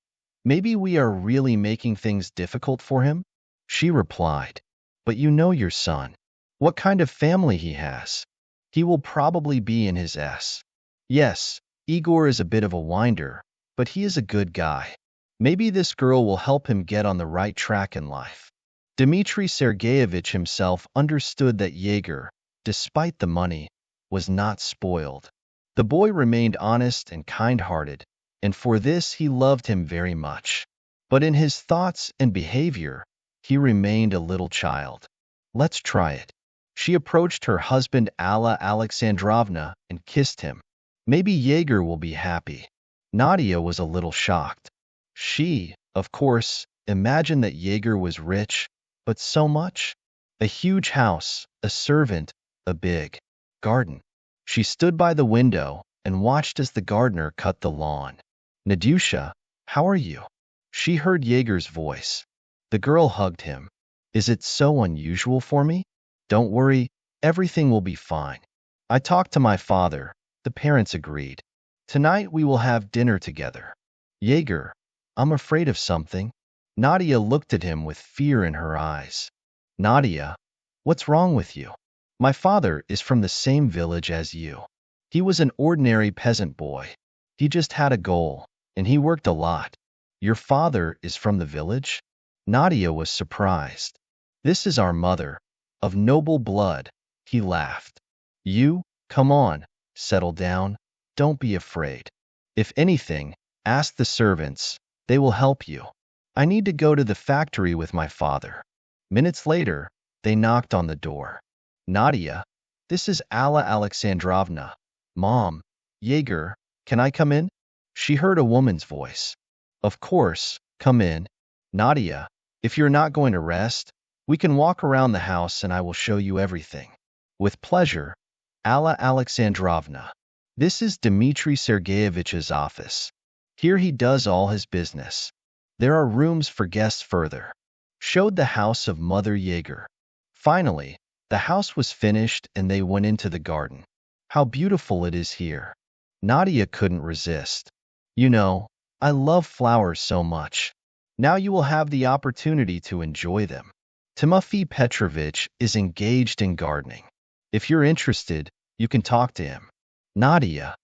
maybe we are really making things difficult for him? She replied. But you know your son. What kind of family he has? He will probably be in his S. Yes, Igor is a bit of a winder, but he is a good guy. Maybe this girl will help him get on the right track in life. Dmitri Sergeyevich himself understood that Yegor, despite the money, was not spoiled. The boy remained honest and kind-hearted, and for this he loved him very much. But in his thoughts and behavior, he remained a little child. Let's try it. She approached her husband Alla Alexandrovna and kissed him. Maybe Yegor will be happy. Nadia was a little shocked. She, of course, imagined that Yegor was rich, but so much? A huge house, a servant, a big garden. She stood by the window and watched as the gardener cut the lawn. Nadyusha, how are you? She heard Yegor's voice. The girl hugged him. Is it so unusual for me? Don't worry, everything will be fine. I talked to my father. The parents agreed. Tonight we will have dinner together. Yegor, I'm afraid of something. Nadia looked at him with fear in her eyes. Nadia, what's wrong with you? My father is from the same village as you. He was an ordinary peasant boy. He just had a goal, and he worked a lot. Your father is from the village? Nadia was surprised. This is our mother, of noble blood, he laughed. You, come on, settle down, don't be afraid. If anything, ask the servants, they will help you. I need to go to the factory with my father. Minutes later, they knocked on the door. Nadia, this is Alla Alexandrovna. Mom, Yegor, can I come in? She heard a woman's voice. Of course, come in. Nadia, if you're not going to rest, we can walk around the house and I will show you everything. With pleasure, Alla Alexandrovna. This is Dmitri Sergeyevich's office. Here he does all his business. There are rooms for guests further. Showed the house of Mother Yegor. Finally, the house was finished and they went into the garden. How beautiful it is here. Nadia couldn't resist. You know, I love flowers so much. Now you will have the opportunity to enjoy them. Timofey Petrovich is engaged in gardening. If you're interested, you can talk to him. Nadia.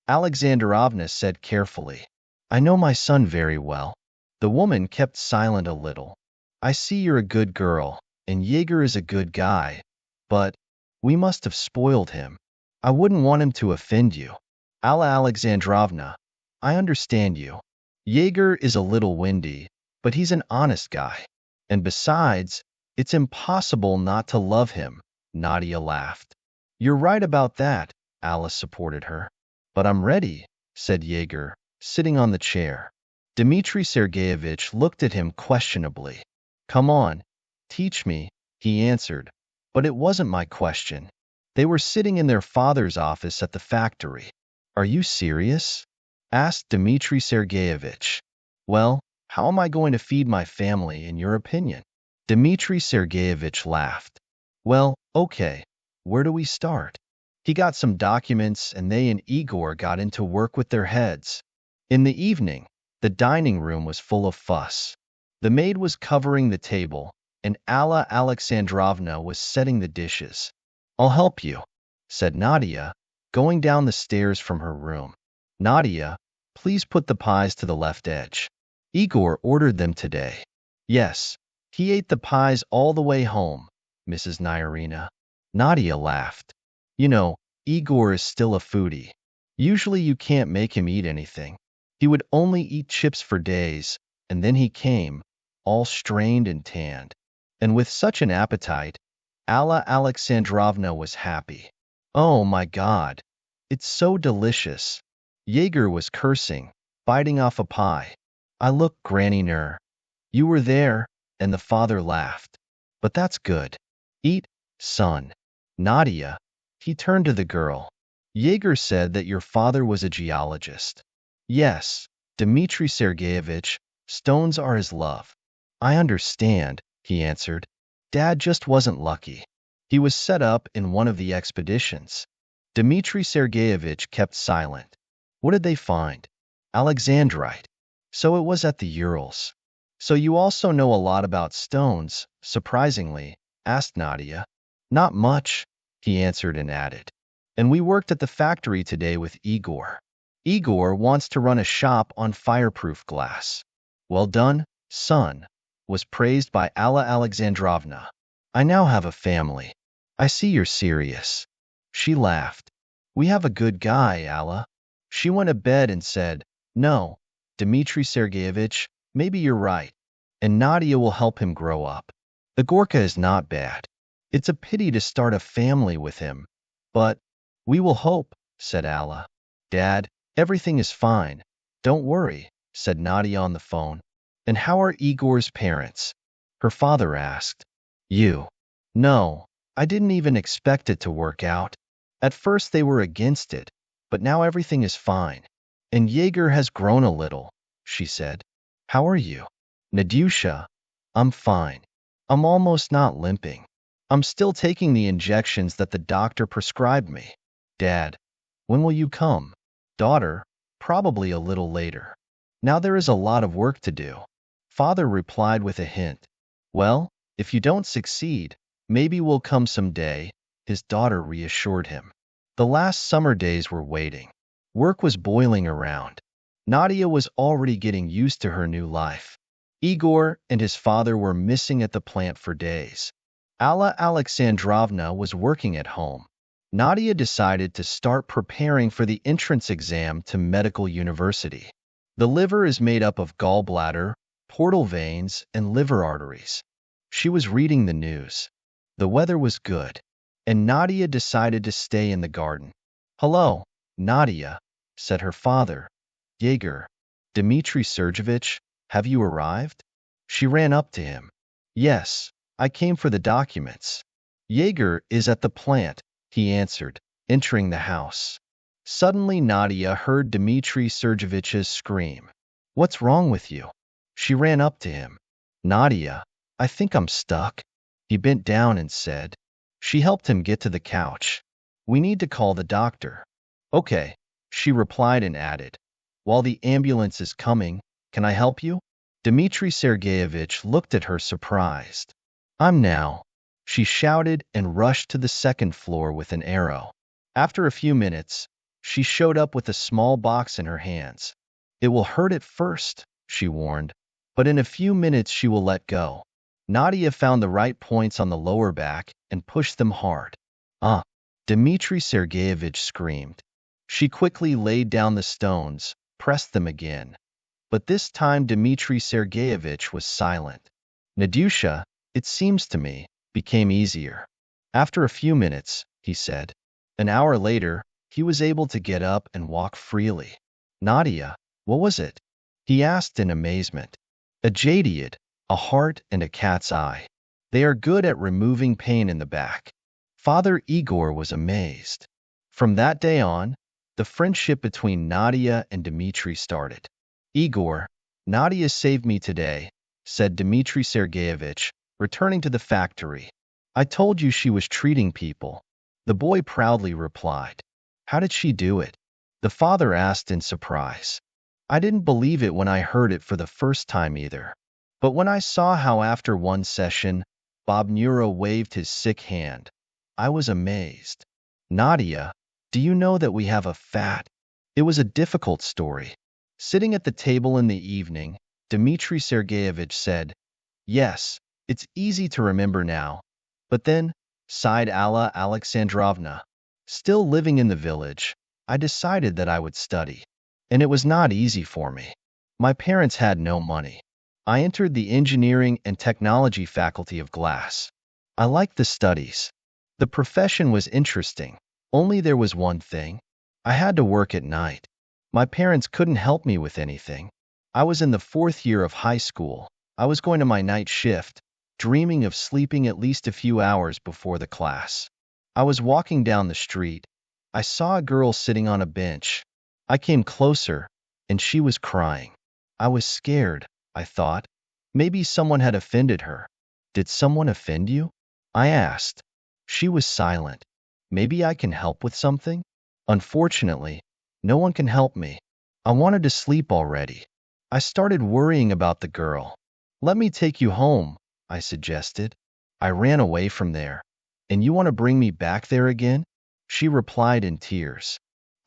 Alexandrovna said carefully. I know my son very well. The woman kept silent a little. I see you're a good girl, and Yegor is a good guy, but we must have spoiled him. I wouldn't want him to offend you. Alla Alexandrovna, I understand you. Yegor is a little windy, but he's an honest guy. And besides, it's impossible not to love him, Nadia laughed. You're right about that, Alice supported her. But I'm ready, said Yegor, sitting on the chair. Dmitri Sergeyevich looked at him questionably. Come on, teach me, he answered. But it wasn't my question. They were sitting in their father's office at the factory. Are you serious? Asked Dmitri Sergeyevich. Well, how am I going to feed my family, in your opinion? Dmitri Sergeyevich laughed. Well, okay, where do we start? He got some documents and they and Igor got into work with their heads. In the evening, the dining room was full of fuss. The maid was covering the table, and Alla Alexandrovna was setting the dishes. I'll help you, said Nadia, going down the stairs from her room. Nadia, please put the pies to the left edge. Igor ordered them today. Yes, he ate the pies all the way home, Mrs. Nairina. Nadia laughed. You know, Igor is still a foodie. Usually you can't make him eat anything. He would only eat chips for days, and then he came, all strained and tanned. And with such an appetite, Alla Alexandrovna was happy. Oh my God, it's so delicious. Yegor was cursing, biting off a pie. I look, Granny Nur. You were there, and the father laughed. But that's good. Eat, son. Nadia. He turned to the girl. Jaeger said that your father was a geologist. Yes, Dmitri Sergeyevich, stones are his love. I understand, he answered. Dad just wasn't lucky. He was set up in one of the expeditions. Dmitri Sergeyevich kept silent. What did they find? Alexandrite. So it was at the Urals. So you also know a lot about stones, surprisingly, asked Nadia. Not much, he answered and added. And we worked at the factory today with Igor. Igor wants to run a shop on fireproof glass. Well done, son, was praised by Alla Alexandrovna. I now have a family. I see you're serious. She laughed. We have a good guy, Alla. She went to bed and said, No, Dmitri Sergeyevich, maybe you're right. And Nadia will help him grow up. The Gorka is not bad. It's a pity to start a family with him. But we will hope, said Alla. Dad, everything is fine. Don't worry, said Nadia on the phone. And how are Igor's parents? Her father asked. You. No, I didn't even expect it to work out. At first they were against it, but now everything is fine. And Jaeger has grown a little, she said. How are you? Nadyusha, I'm fine. I'm almost not limping. I'm still taking the injections that the doctor prescribed me. Dad, when will you come? Daughter, probably a little later. Now there is a lot of work to do. Father replied with a hint. Well, if you don't succeed, maybe we'll come someday, his daughter reassured him. The last summer days were waiting. Work was boiling around. Nadia was already getting used to her new life. Igor and his father were missing at the plant for days. Alla Alexandrovna was working at home. Nadia decided to start preparing for the entrance exam to medical university. The liver is made up of gallbladder, portal veins, and liver arteries. She was reading the news. The weather was good, and Nadia decided to stay in the garden. Hello, Nadia, said her father. Jaeger, Dmitri Sergeyevich, have you arrived? She ran up to him. Yes, I came for the documents. Jaeger is at the plant, he answered, entering the house. Suddenly Nadia heard Dmitri Sergeyevich's scream. What's wrong with you? She ran up to him. Nadia, I think I'm stuck. He bent down and said. She helped him get to the couch. We need to call the doctor. Okay, she replied and added. While the ambulance is coming, can I help you? Dmitri Sergeyevich looked at her surprised. I'm now, she shouted and rushed to the second floor with an arrow. After a few minutes, she showed up with a small box in her hands. It will hurt at first, she warned, but in a few minutes she will let go. Nadia found the right points on the lower back and pushed them hard. Dmitri Sergeyevich screamed. She quickly laid down the stones, pressed them again. But this time Dmitri Sergeyevich was silent. Nadyusha, it seems to me, became easier. After a few minutes, he said. An hour later, he was able to get up and walk freely. Nadia, what was it? He asked in amazement. A jadeiid, a heart and a cat's eye. They are good at removing pain in the back. Father Igor was amazed. From that day on, the friendship between Nadia and Dmitri started. Igor, Nadia saved me today, said Dmitri Sergeyevich, returning to the factory. I told you she was treating people. The boy proudly replied. How did she do it? The father asked in surprise. I didn't believe it when I heard it for the first time either. But when I saw how after one session, Bob Nero waved his sick hand, I was amazed. Nadia, do you know that we have a fat? It was a difficult story. Sitting at the table in the evening, Dmitri Sergeyevich said, Yes, it's easy to remember now. But then, sighed Alla Alexandrovna, still living in the village, I decided that I would study. And it was not easy for me. My parents had no money. I entered the engineering and technology faculty of glass. I liked the studies. The profession was interesting. Only there was one thing. I had to work at night. My parents couldn't help me with anything. I was in the fourth year of high school. I was going to my night shift, dreaming of sleeping at least a few hours before the class. I was walking down the street. I saw a girl sitting on a bench. I came closer, and she was crying. I was scared, I thought. Maybe someone had offended her. Did someone offend you? I asked. She was silent. Maybe I can help with something? Unfortunately, no one can help me. I wanted to sleep already. I started worrying about the girl. Let me take you home, I suggested. I ran away from there. And you want to bring me back there again? She replied in tears.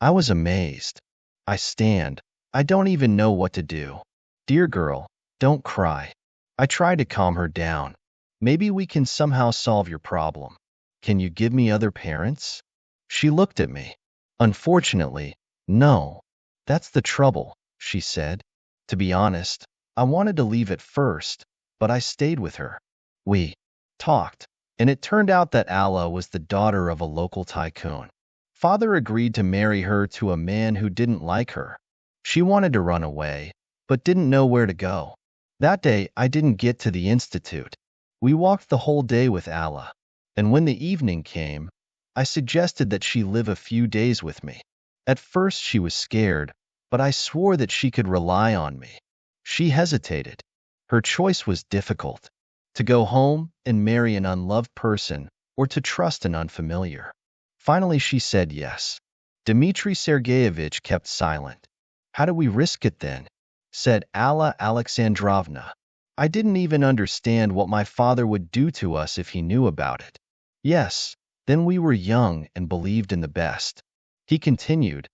I was amazed. I don't even know what to do. Dear girl, don't cry. I tried to calm her down. Maybe we can somehow solve your problem. Can you give me other parents? She looked at me. Unfortunately, no. That's the trouble, she said. To be honest, I wanted to leave at first, but I stayed with her. We talked, and it turned out that Alla was the daughter of a local tycoon. Father agreed to marry her to a man who didn't like her. She wanted to run away, but didn't know where to go. That day, I didn't get to the institute. We walked the whole day with Alla, and when the evening came, I suggested that she live a few days with me. At first, she was scared, but I swore that she could rely on me. She hesitated. Her choice was difficult: to go home and marry an unloved person, or to trust an unfamiliar. Finally, she said yes. Dmitri Sergeyevich kept silent. How do we risk it then? Said Alla Alexandrovna. I didn't even understand what my father would do to us if he knew about it. Yes, then we were young and believed in the best. He continued.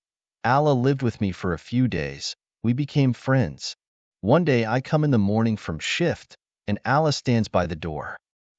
Alla lived with me for a few days. We became friends. One day I come in the morning from shift, and Alla stands by the door.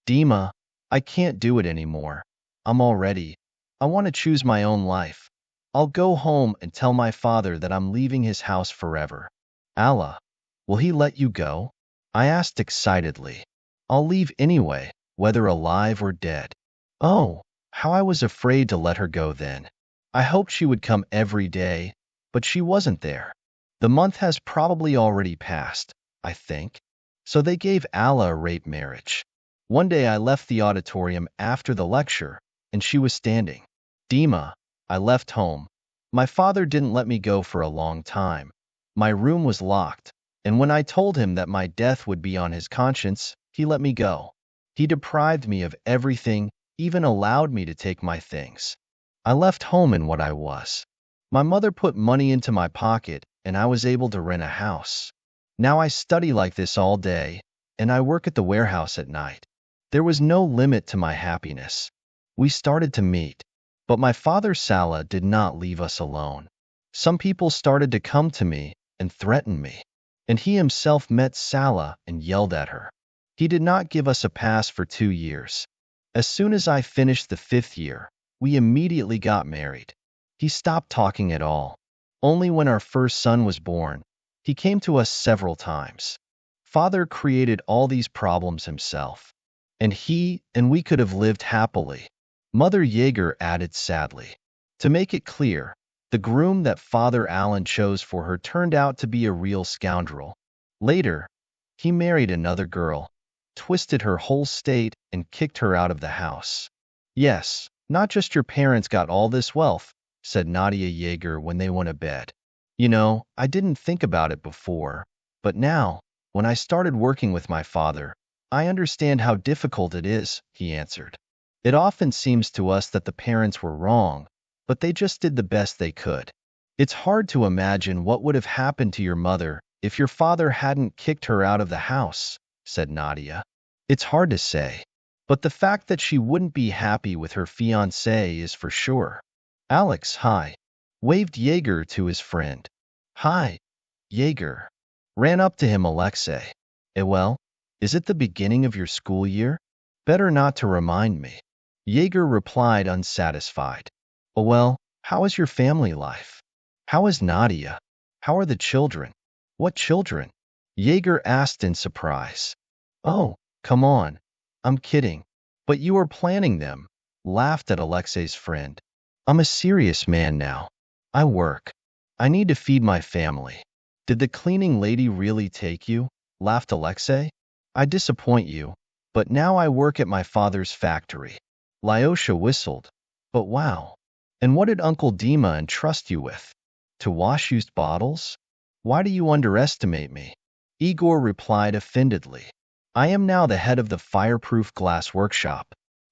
Dima, I can't do it anymore. I'm all ready. I want to choose my own life. I'll go home and tell my father that I'm leaving his house forever. Alla, will he let you go? I asked excitedly. I'll leave anyway, whether alive or dead. Oh, how I was afraid to let her go then. I hoped she would come every day, but she wasn't there. The month has probably already passed, I think. So they gave Alla a rape marriage. One day I left the auditorium after the lecture, and she was standing. Dima, I left home. My father didn't let me go for a long time. My room was locked, and when I told him that my death would be on his conscience, he let me go. He deprived me of everything, even allowed me to take my things. I left home in what I was. My mother put money into my pocket, and I was able to rent a house. Now I study like this all day, and I work at the warehouse at night. There was no limit to my happiness. We started to meet, but my father Sala did not leave us alone. Some people started to come to me and threaten me, and he himself met Sala and yelled at her. He did not give us a pass for 2 years. As soon as I finished the 5th year, we immediately got married. He stopped talking at all. Only when our first son was born, he came to us several times. Father created all these problems himself, and we could have lived happily. Mother Jaeger added sadly. To make it clear, the groom that Father Allen chose for her turned out to be a real scoundrel. Later, he married another girl, twisted her whole state, and kicked her out of the house. Yes, not just your parents got all this wealth, said Nadia Jaeger when they went to bed. You know, I didn't think about it before, but now, when I started working with my father, I understand how difficult it is, he answered. It often seems to us that the parents were wrong, but they just did the best they could. It's hard to imagine what would have happened to your mother if your father hadn't kicked her out of the house, said Nadia. It's hard to say, but the fact that she wouldn't be happy with her fiancé is for sure. Alex, hi, waved Jaeger to his friend. Hi, Jaeger. Ran up to him Alexei. Well, is it the beginning of your school year? Better not to remind me. Jaeger replied unsatisfied. Oh well, how is your family life? How is Nadia? How are the children? What children? Jaeger asked in surprise. Oh, come on. I'm kidding. But you are planning them, laughed at Alexei's friend. I'm a serious man now. I work. I need to feed my family. Did the cleaning lady really take you? Laughed Alexei. I disappoint you, but now I work at my father's factory. Lyosha whistled. But wow. And what did Uncle Dima entrust you with? To wash used bottles? Why do you underestimate me? Igor replied offendedly. I am now the head of the fireproof glass workshop.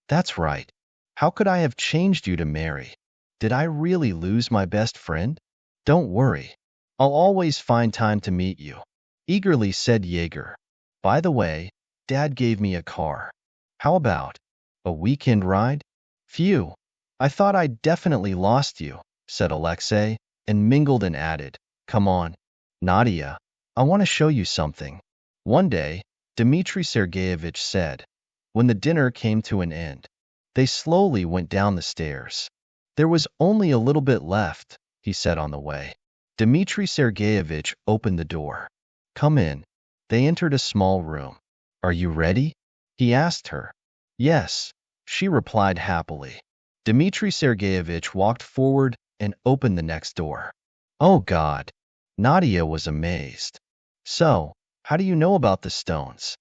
That's right. How could I have changed you to Mary? Did I really lose my best friend? Don't worry. I'll always find time to meet you, eagerly said Jaeger. By the way, Dad gave me a car. How about a weekend ride? Phew. I thought I'd definitely lost you, said Alexei, and mingled and added, Come on, Nadia, I want to show you something. One day, Dmitri Sergeyevich said, when the dinner came to an end. They slowly went down the stairs. There was only a little bit left, he said on the way. Dmitri Sergeyevich opened the door. Come in. They entered a small room. Are you ready? He asked her. Yes, she replied happily. Dmitri Sergeyevich walked forward and opened the next door. Oh God! Nadia was amazed. So, how do you know about the stones?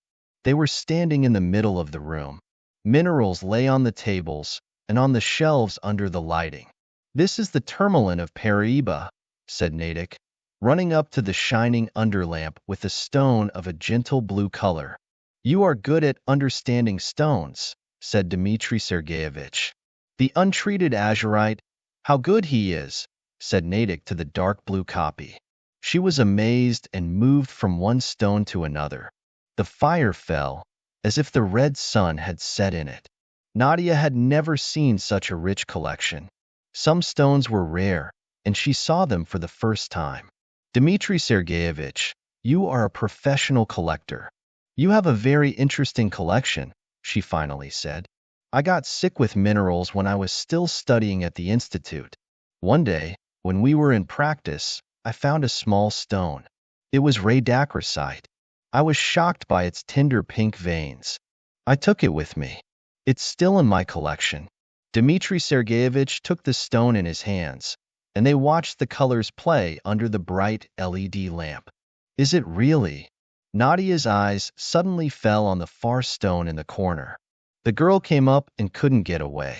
They were standing in the middle of the room. Minerals lay on the tables and on the shelves under the lighting. This is the tourmaline of Paraiba, said Natick, running up to the shining underlamp with a stone of a gentle blue color. You are good at understanding stones, said Dmitri Sergeyevich. The untreated azurite, how good he is, said Natick to the dark blue copy. She was amazed and moved from one stone to another. The fire fell, as if the red sun had set in it. Nadia had never seen such a rich collection. Some stones were rare, and she saw them for the first time. Dmitri Sergeyevich, you are a professional collector. You have a very interesting collection, she finally said. I got sick with minerals when I was still studying at the institute. One day, when we were in practice, I found a small stone. It was radacrosite. I was shocked by its tender pink veins. I took it with me. It's still in my collection. Dmitri Sergeyevich took the stone in his hands, and they watched the colors play under the bright LED lamp. Is it really? Nadia's eyes suddenly fell on the far stone in the corner. The girl came up and couldn't get away.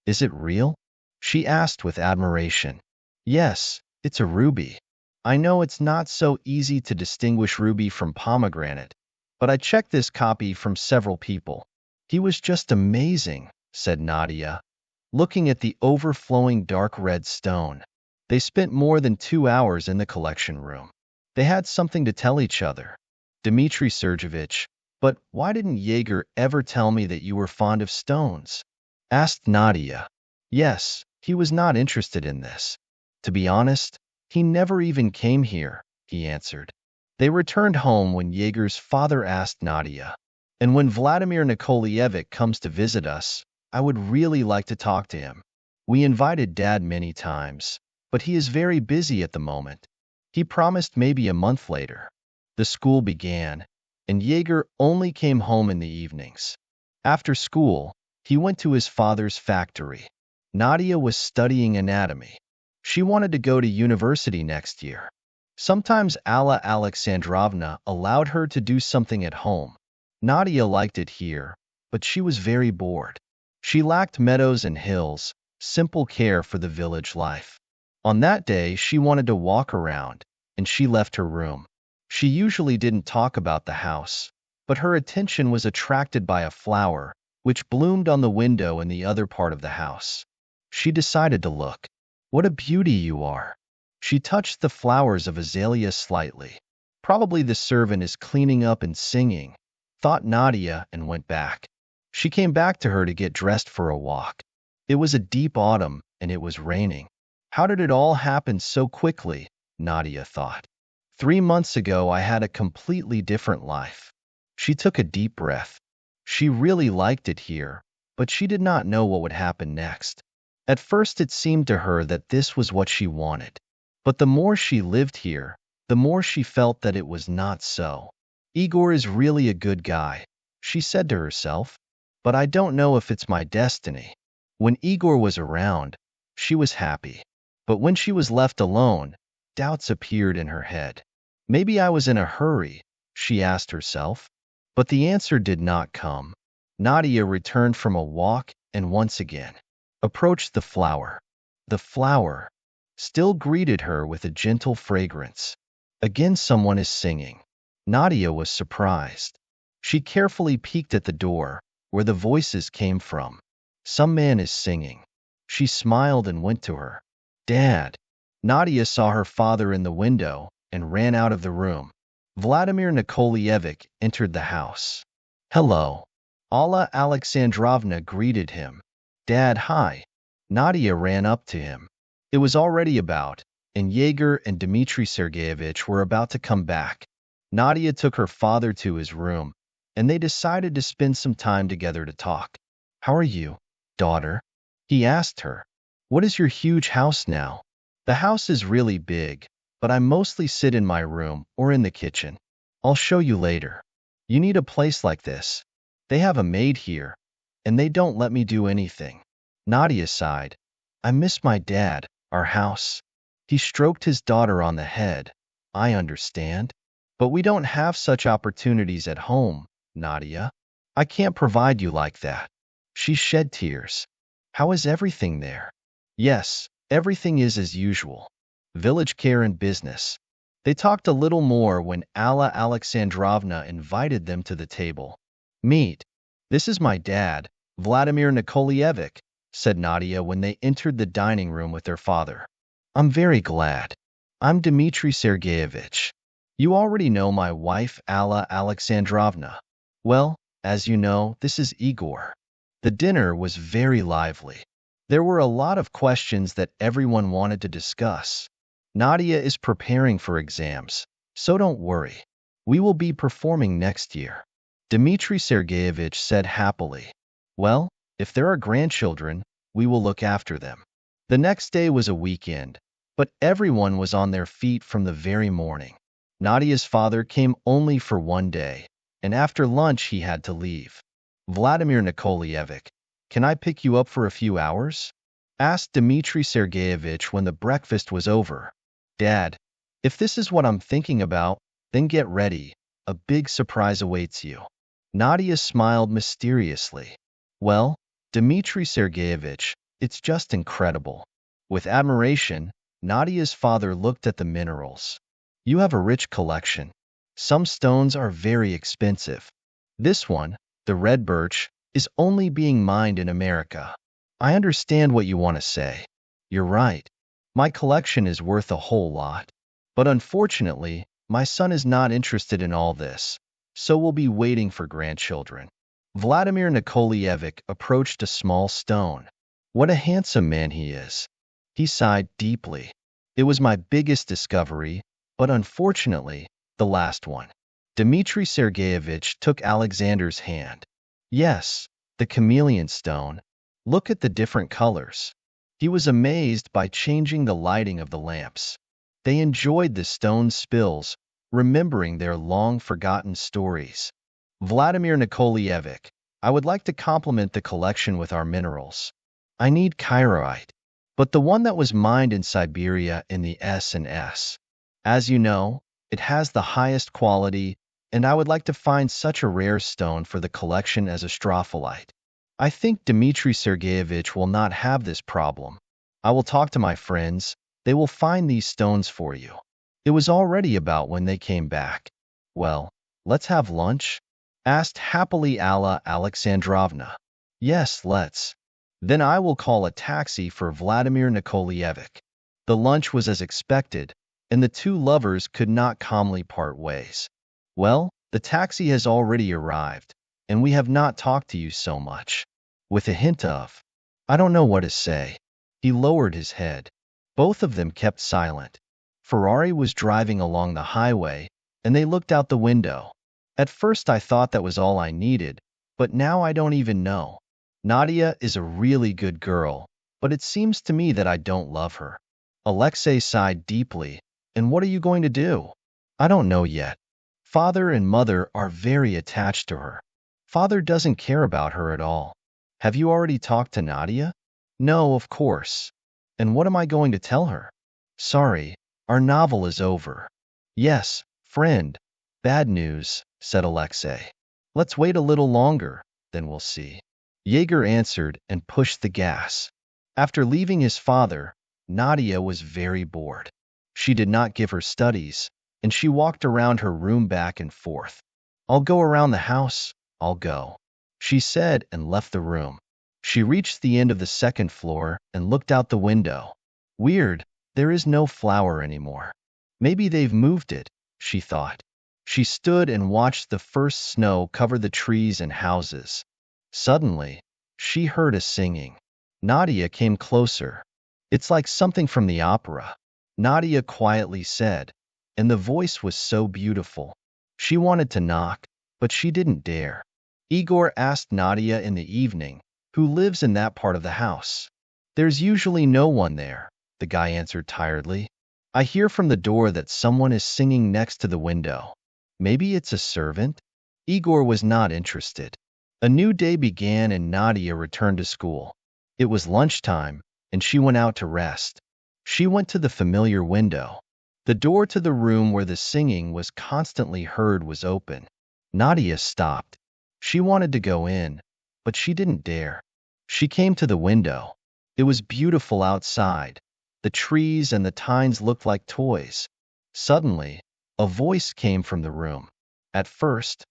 Is it real? She asked with admiration. Yes, it's a ruby. I know it's not so easy to distinguish ruby from pomegranate, but I checked this copy from several people. He was just amazing, said Nadia, looking at the overflowing dark red stone. They spent more than 2 hours in the collection room. They had something to tell each other. Dmitri Sergeyevich, but why didn't Jaeger ever tell me that you were fond of stones? Asked Nadia. Yes, he was not interested in this. To be honest, he never even came here, he answered. They returned home when Jaeger's father asked Nadia, and when Vladimir Nikolaevich comes to visit us, I would really like to talk to him. We invited Dad many times, but he is very busy at the moment. He promised maybe a month later. The school began, and Jaeger only came home in the evenings. After school, he went to his father's factory. Nadia was studying anatomy. She wanted to go to university next year. Sometimes Alla Alexandrovna allowed her to do something at home. Nadia liked it here, but she was very bored. She lacked meadows and hills, simple care for the village life. On that day, she wanted to walk around, and she left her room. She usually didn't talk about the house, but her attention was attracted by a flower, which bloomed on the window in the other part of the house. She decided to look. What a beauty you are. She touched the flowers of azalea slightly. Probably the servant is cleaning up and singing, thought Nadia, and went back. She came back to her to get dressed for a walk. It was a deep autumn, and it was raining. How did it all happen so quickly? Nadia thought. 3 months ago, I had a completely different life. She took a deep breath. She really liked it here, but she did not know what would happen next. At first, it seemed to her that this was what she wanted. But the more she lived here, the more she felt that it was not so. Igor is really a good guy, she said to herself, but I don't know if it's my destiny. When Igor was around, she was happy. But when she was left alone, doubts appeared in her head. Maybe I was in a hurry, she asked herself. But the answer did not come. Nadia returned from a walk and once again approached the flower. The flower still greeted her with a gentle fragrance. Again, someone is singing. Nadia was surprised. She carefully peeked at the door, where the voices came from. Some man is singing. She smiled and went to her. Dad. Nadia saw her father in the window and ran out of the room. Vladimir Nikolaevich entered the house. Hello. Alla Alexandrovna greeted him. Dad, hi. Nadia ran up to him. It was already about, and Yegor and Dmitry Sergeyevich were about to come back. Nadia took her father to his room, and they decided to spend some time together to talk. How are you, daughter? He asked her. What is your huge house now? The house is really big, but I mostly sit in my room or in the kitchen. I'll show you later. You need a place like this. They have a maid here, and they don't let me do anything. Nadia sighed. I miss my dad, our house. He stroked his daughter on the head. I understand. But we don't have such opportunities at home, Nadia. I can't provide you like that. She shed tears. How is everything there? Yes, everything is as usual. Village care and business. They talked a little more when Alla Alexandrovna invited them to the table. Meet. This is my dad, Vladimir Nikolaevich, said Nadia when they entered the dining room with their father. I'm very glad. I'm Dmitry Sergeyevich. You already know my wife, Alla Alexandrovna. Well, as you know, this is Igor. The dinner was very lively. There were a lot of questions that everyone wanted to discuss. Nadia is preparing for exams, so don't worry. We will be performing next year. Dmitry Sergeyevich said happily. Well, if there are grandchildren, we will look after them. The next day was a weekend, but everyone was on their feet from the very morning. Nadia's father came only for one day, and after lunch he had to leave. Vladimir Nikolaevich, can I pick you up for a few hours? Asked Dmitry Sergeyevich when the breakfast was over. Dad, if this is what I'm thinking about, then get ready. A big surprise awaits you. Nadia smiled mysteriously. Well, Dmitry Sergeyevich, it's just incredible. With admiration, Nadia's father looked at the minerals. You have a rich collection. Some stones are very expensive. This one, the red birch, is only being mined in America. I understand what you want to say. You're right. My collection is worth a whole lot. But unfortunately, my son is not interested in all this, so we'll be waiting for grandchildren. Vladimir Nikolaevich approached a small stone. What a handsome man he is. He sighed deeply. It was my biggest discovery, but unfortunately, the last one. Dmitry Sergeyevich took Alexander's hand. Yes, the chameleon stone. Look at the different colors. He was amazed by changing the lighting of the lamps. They enjoyed the stone spills, remembering their long-forgotten stories. Vladimir Nikolaevich, I would like to compliment the collection with our minerals. I need kyrite, but the one that was mined in Siberia in the S&S. As you know, it has the highest quality, and I would like to find such a rare stone for the collection as a stropholite. I think Dmitry Sergeyevich will not have this problem. I will talk to my friends. They will find these stones for you. It was already about when they came back. Well, let's have lunch? Asked happily Alla Alexandrovna. Yes, let's. Then I will call a taxi for Vladimir Nikolaevich. The lunch was as expected, and the two lovers could not calmly part ways. Well, the taxi has already arrived, and we have not talked to you so much. With a hint of, I don't know what to say. He lowered his head. Both of them kept silent. Ferrari was driving along the highway, and they looked out the window. At first I thought that was all I needed, but now I don't even know. Nadia is a really good girl, but it seems to me that I don't love her. Alexei sighed deeply. And what are you going to do? I don't know yet. Father and mother are very attached to her. Father doesn't care about her at all. Have you already talked to Nadia? No, of course. And what am I going to tell her? Sorry, our novel is over. Yes, Friend, bad news, said Alexei. Let's wait a little longer, then we'll see. Jaeger answered and pushed the gas. After leaving his father, Nadia was very bored. She did not give her studies, and she walked around her room back and forth. I'll go around the house, I'll go, she said and left the room. She reached the end of the second floor and looked out the window. Weird, there is no flower anymore. Maybe they've moved it, she thought. She stood and watched the first snow cover the trees and houses. Suddenly, she heard a singing. Nadia came closer. It's like something from the opera, Nadia quietly said, and the voice was so beautiful. She wanted to knock, but she didn't dare. Igor asked Nadia in the evening, who lives in that part of the house. There's usually no one there, the guy answered tiredly. I hear from the door that someone is singing next to the window. Maybe it's a servant? Igor was not interested. A new day began and Nadia returned to school. It was lunchtime, and she went out to rest. She went to the familiar window. The door to the room where the singing was constantly heard was open. Nadia stopped. She wanted to go in, but she didn't dare. She came to the window. It was beautiful outside. The trees and the tines looked like toys. Suddenly, a voice came from the room. At first,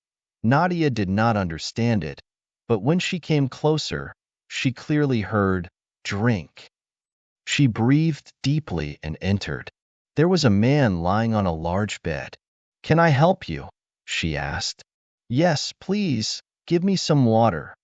Nadia did not understand it, but when she came closer, she clearly heard, "Drink." She breathed deeply and entered. There was a man lying on a large bed. "Can I help you?" she asked. "Yes, please, give me some water,"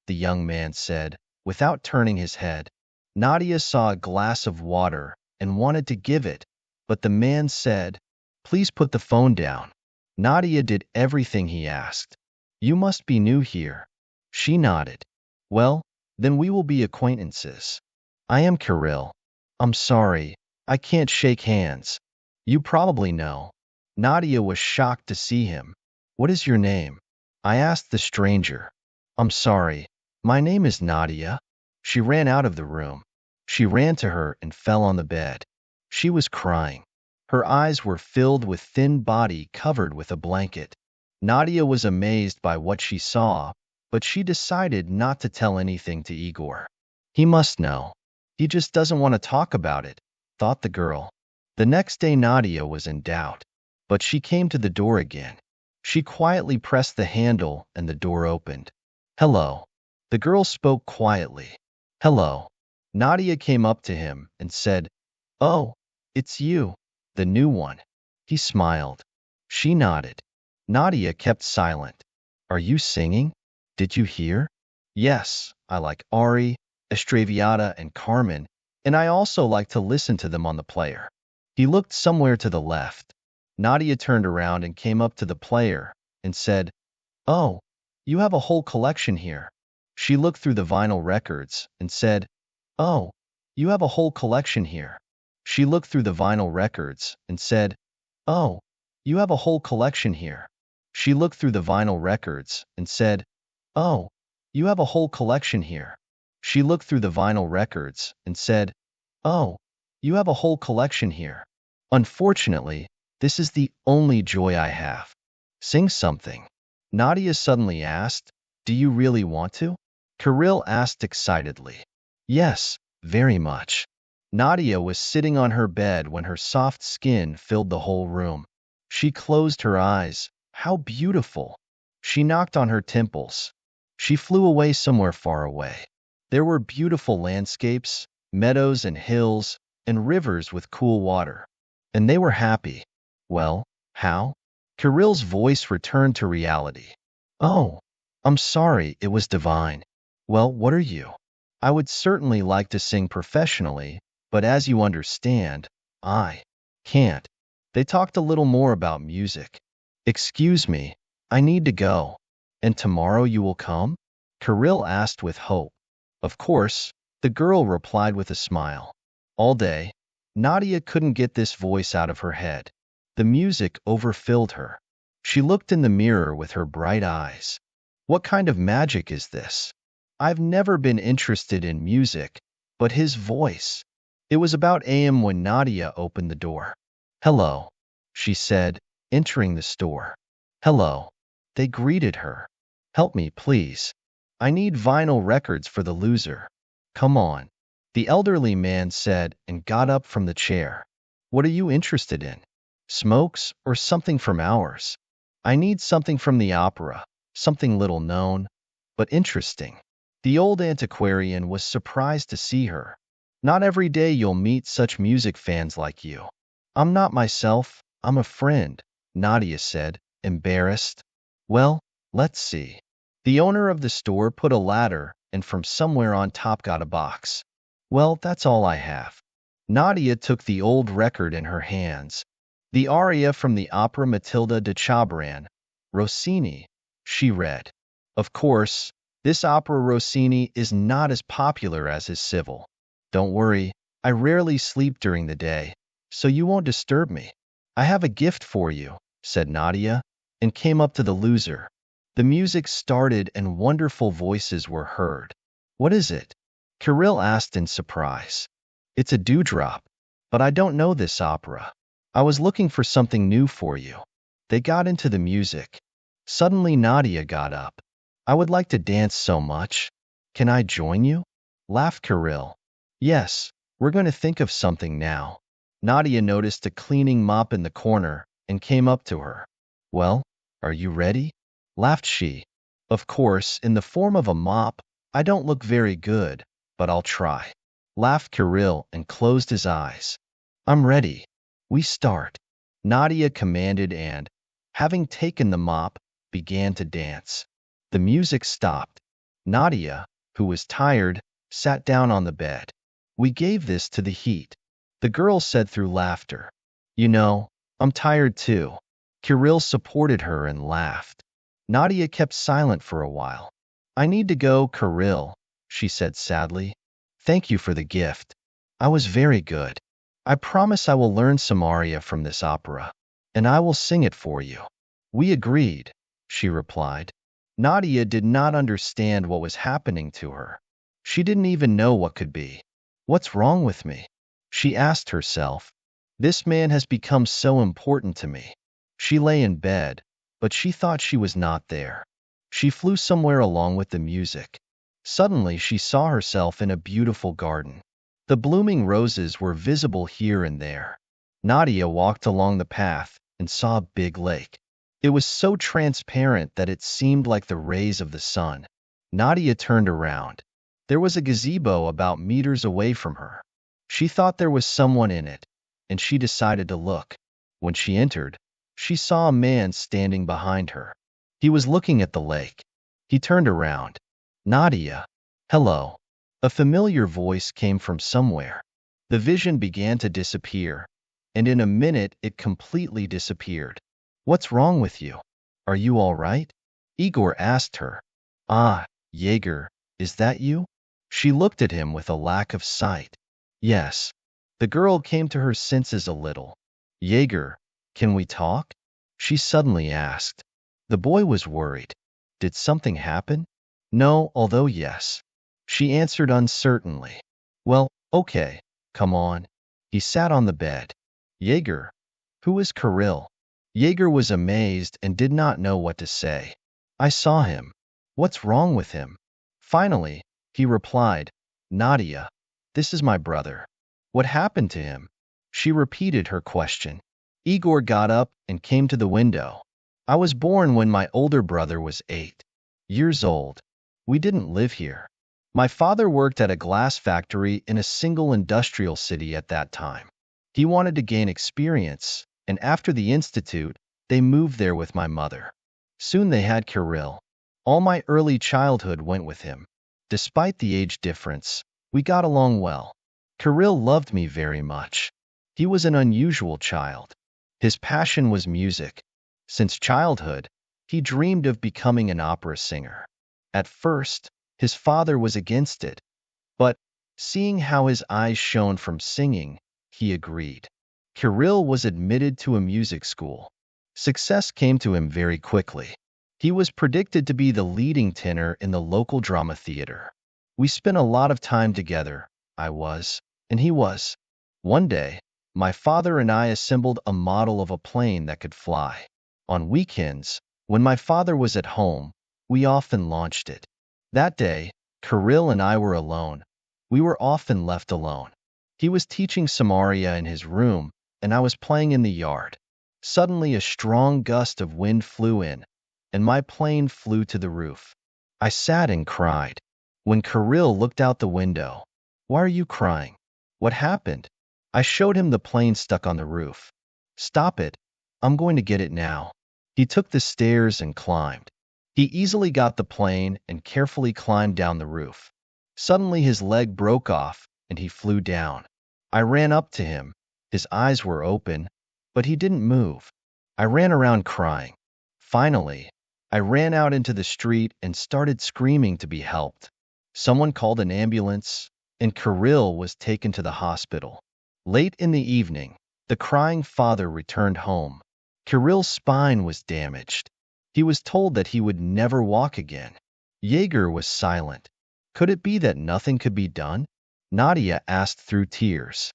the young man said, without turning his head. Nadia saw a glass of water and wanted to give it, but the man said, "Please put the phone down." Nadia did everything he asked. "You must be new here." She nodded. "Well, then we will be acquaintances. I am Kirill. I'm sorry, I can't shake hands. You probably know." Nadia was shocked to see him. "What is your name?" I asked the stranger. "I'm sorry, my name is Nadia." She ran out of the room. She ran to her and fell on the bed. She was crying. Her eyes were filled with thin body covered with a blanket. Nadia was amazed by what she saw, but she decided not to tell anything to Igor. He must know. He just doesn't want to talk about it, thought the girl. The next day Nadia was in doubt, but she came to the door again. She quietly pressed the handle and the door opened. "Hello." The girl spoke quietly. "Hello." Nadia came up to him and said, "Oh, it's you, the new one." He smiled. She nodded. Nadia kept silent. "Are you singing? Did you hear?" "Yes, I like Ari, Estraviata, and Carmen, and I also like to listen to them on the player." He looked somewhere to the left. Nadia turned around and came up to the player and said, "Oh, you have a whole collection here." She looked through the vinyl records and said, "Oh, you have a whole collection here." She looked through the vinyl records and said, "Oh, you have a whole collection here." She looked through the vinyl records and said, "Oh, you have a whole collection here." She looked through the vinyl records and said, "Oh, you have a whole collection here." "Unfortunately, this is the only joy I have." "Sing something." Nadia suddenly asked, "Do you really want to?" Kirill asked excitedly. "Yes, very much." Nadia was sitting on her bed when her soft skin filled the whole room. She closed her eyes. How beautiful! She knocked on her temples. She flew away somewhere far away. There were beautiful landscapes, meadows and hills, and rivers with cool water. And they were happy. "Well, how?" Kirill's voice returned to reality. "Oh, I'm sorry, it was divine." "Well, what are you?" "I would certainly like to sing professionally, but as you understand, I can't." They talked a little more about music. "Excuse me, I need to go." "And tomorrow you will come?" Kirill asked with hope. "Of course," the girl replied with a smile. All day, Nadia couldn't get this voice out of her head. The music overfilled her. She looked in the mirror with her bright eyes. What kind of magic is this? I've never been interested in music, but his voice. It was about AM when Nadia opened the door. "Hello," she said, entering the store. Hello. They greeted her. Help me, please. I need vinyl records for the loser. Come on. The elderly man said and got up from the chair. What are you interested in? Smokes or something from ours? I need something from the opera, something little known, but interesting. The old antiquarian was surprised to see her. Not every day you'll meet such music fans like you. I'm not myself, I'm a friend, Nadia said, embarrassed. Well, let's see. The owner of the store put a ladder and from somewhere on top got a box. Well, that's all I have. Nadia took the old record in her hands. The aria from the opera Matilda de Chabran, Rossini, she read. Of course, this opera Rossini is not as popular as his civil. Don't worry, I rarely sleep during the day, so you won't disturb me. I have a gift for you, said Nadia, and came up to the loser. The music started and wonderful voices were heard. What is it? Kirill asked in surprise. It's a dewdrop, but I don't know this opera. I was looking for something new for you. They got into the music. Suddenly Nadia got up. I would like to dance so much. Can I join you? Laughed Kirill. Yes, we're going to think of something now. Nadia noticed a cleaning mop in the corner and came up to her. Well, are you ready? Laughed she. Of course, in the form of a mop, I don't look very good, but I'll try. Laughed Kirill and closed his eyes. I'm ready. We start. Nadia commanded and, having taken the mop, began to dance. The music stopped. Nadia, who was tired, sat down on the bed. We gave this to the heat. The girl said through laughter. You know, I'm tired too. Kirill supported her and laughed. Nadia kept silent for a while. I need to go, Kirill, she said sadly. Thank you for the gift. I was very good. I promise I will learn some aria from this opera, and I will sing it for you. We agreed, she replied. Nadia did not understand what was happening to her. She didn't even know what could be. What's wrong with me? She asked herself. This man has become so important to me. She lay in bed, but she thought she was not there. She flew somewhere along with the music. Suddenly she saw herself in a beautiful garden. The blooming roses were visible here and there. Nadia walked along the path and saw a big lake. It was so transparent that it seemed like the rays of the sun. Nadia turned around. There was a gazebo about meters away from her. She thought there was someone in it, and she decided to look. When she entered, she saw a man standing behind her. He was looking at the lake. He turned around. Nadia. Hello. A familiar voice came from somewhere. The vision began to disappear, and in a minute it completely disappeared. What's wrong with you? Are you all right? Igor asked her. Ah, Jaeger, is that you? She looked at him with a lack of sight. Yes. The girl came to her senses a little. Jaeger, can we talk? She suddenly asked. The boy was worried. Did something happen? No, although yes. She answered uncertainly. Well, okay, come on. He sat on the bed. Jaeger, who is Kirill? Jaeger was amazed and did not know what to say. I saw him. What's wrong with him? Finally, he replied, Nadia, this is my brother. What happened to him? She repeated her question. Igor got up and came to the window. I was born when my older brother was 8 years old. We didn't live here. My father worked at a glass factory in a single industrial city at that time. He wanted to gain experience, and after the institute, they moved there with my mother. Soon they had Kirill. All my early childhood went with him. Despite the age difference, we got along well. Kirill loved me very much. He was an unusual child. His passion was music. Since childhood, he dreamed of becoming an opera singer. At first, his father was against it, but, seeing how his eyes shone from singing, he agreed. Kirill was admitted to a music school. Success came to him very quickly. He was predicted to be the leading tenor in the local drama theater. We spent a lot of time together, I was, and he was. One day, My father and I assembled a model of a plane that could fly. On weekends, when my father was at home, we often launched it. That day, Kirill and I were alone. We were often left alone. He was teaching Samaria in his room, and I was playing in the yard. Suddenly, a strong gust of wind flew in, and my plane flew to the roof. I sat and cried. When Kirill looked out the window, "Why are you crying? What happened?" I showed him the plane stuck on the roof. "Stop it. I'm going to get it now." He took the stairs and climbed. He easily got the plane and carefully climbed down the roof. Suddenly his leg broke off and he flew down. I ran up to him. His eyes were open, but he didn't move. I ran around crying. Finally, I ran out into the street and started screaming to be helped. Someone called an ambulance, and Kirill was taken to the hospital. Late in the evening, the crying father returned home. Kirill's spine was damaged. He was told that he would never walk again. Jaeger was silent. Could it be that nothing could be done? Nadia asked through tears.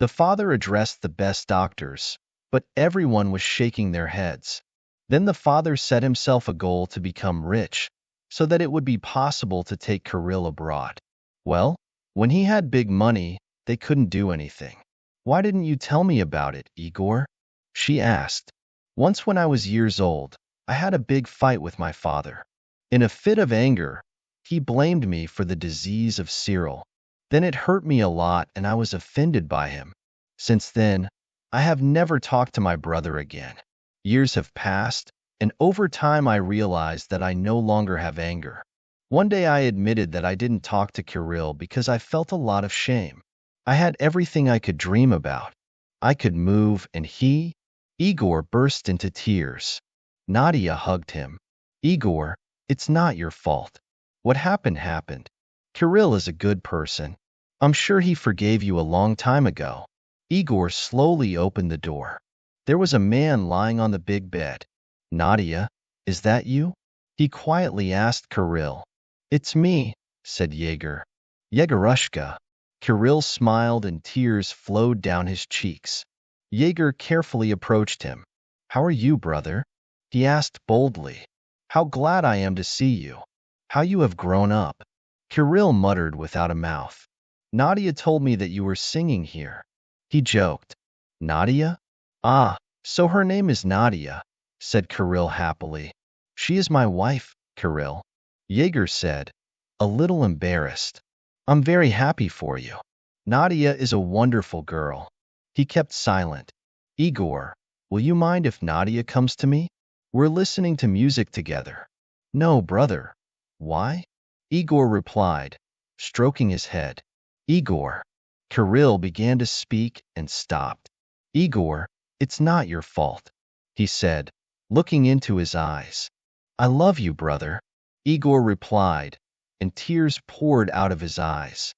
The father addressed the best doctors, but everyone was shaking their heads. Then the father set himself a goal to become rich, so that it would be possible to take Kirill abroad. Well, when he had big money, they couldn't do anything. "Why didn't you tell me about it, Igor?" she asked. "Once when I was years old, I had a big fight with my father. In a fit of anger, he blamed me for the disease of Cyril. Then it hurt me a lot and I was offended by him. Since then, I have never talked to my brother again. Years have passed, and over time I realized that I no longer have anger. One day I admitted that I didn't talk to Kirill because I felt a lot of shame. I had everything I could dream about. I could move, and Igor burst into tears. Nadia hugged him. "Igor, it's not your fault. What happened happened. Kirill is a good person. I'm sure he forgave you a long time ago." Igor slowly opened the door. There was a man lying on the big bed. "Nadia, is that you?" he quietly asked Kirill. "It's me," said Jaeger. "Yegorushka." Kirill smiled and tears flowed down his cheeks. Jaeger carefully approached him. "How are you, brother?" he asked boldly. "How glad I am to see you. How you have grown up." Kirill muttered without a mouth. "Nadia told me that you were singing here." He joked. "Nadia? Ah, so her name is Nadia," said Kirill happily. "She is my wife, Kirill," Jaeger said, a little embarrassed. "I'm very happy for you. Nadia is a wonderful girl." He kept silent. "Igor, will you mind if Nadia comes to me? We're listening to music together." "No, brother." "Why?" Igor replied, stroking his head. "Igor." Kirill began to speak and stopped. "Igor, it's not your fault," he said, looking into his eyes. "I love you, brother," Igor replied, and tears poured out of his eyes.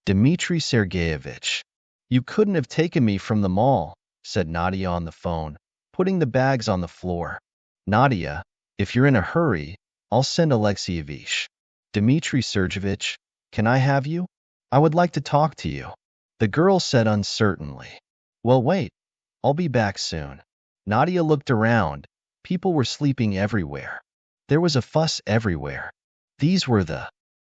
"Dmitry Sergeyevich, you couldn't have taken me from the mall," said Nadia on the phone, putting the bags on the floor. "Nadia, if you're in a hurry, I'll send Alexeyevich." "Dmitry Sergeyevich, can I have you? I would like to talk to you," the girl said uncertainly. "Well, wait. I'll be back soon." Nadia looked around. People were sleeping everywhere. There was a fuss everywhere. These were the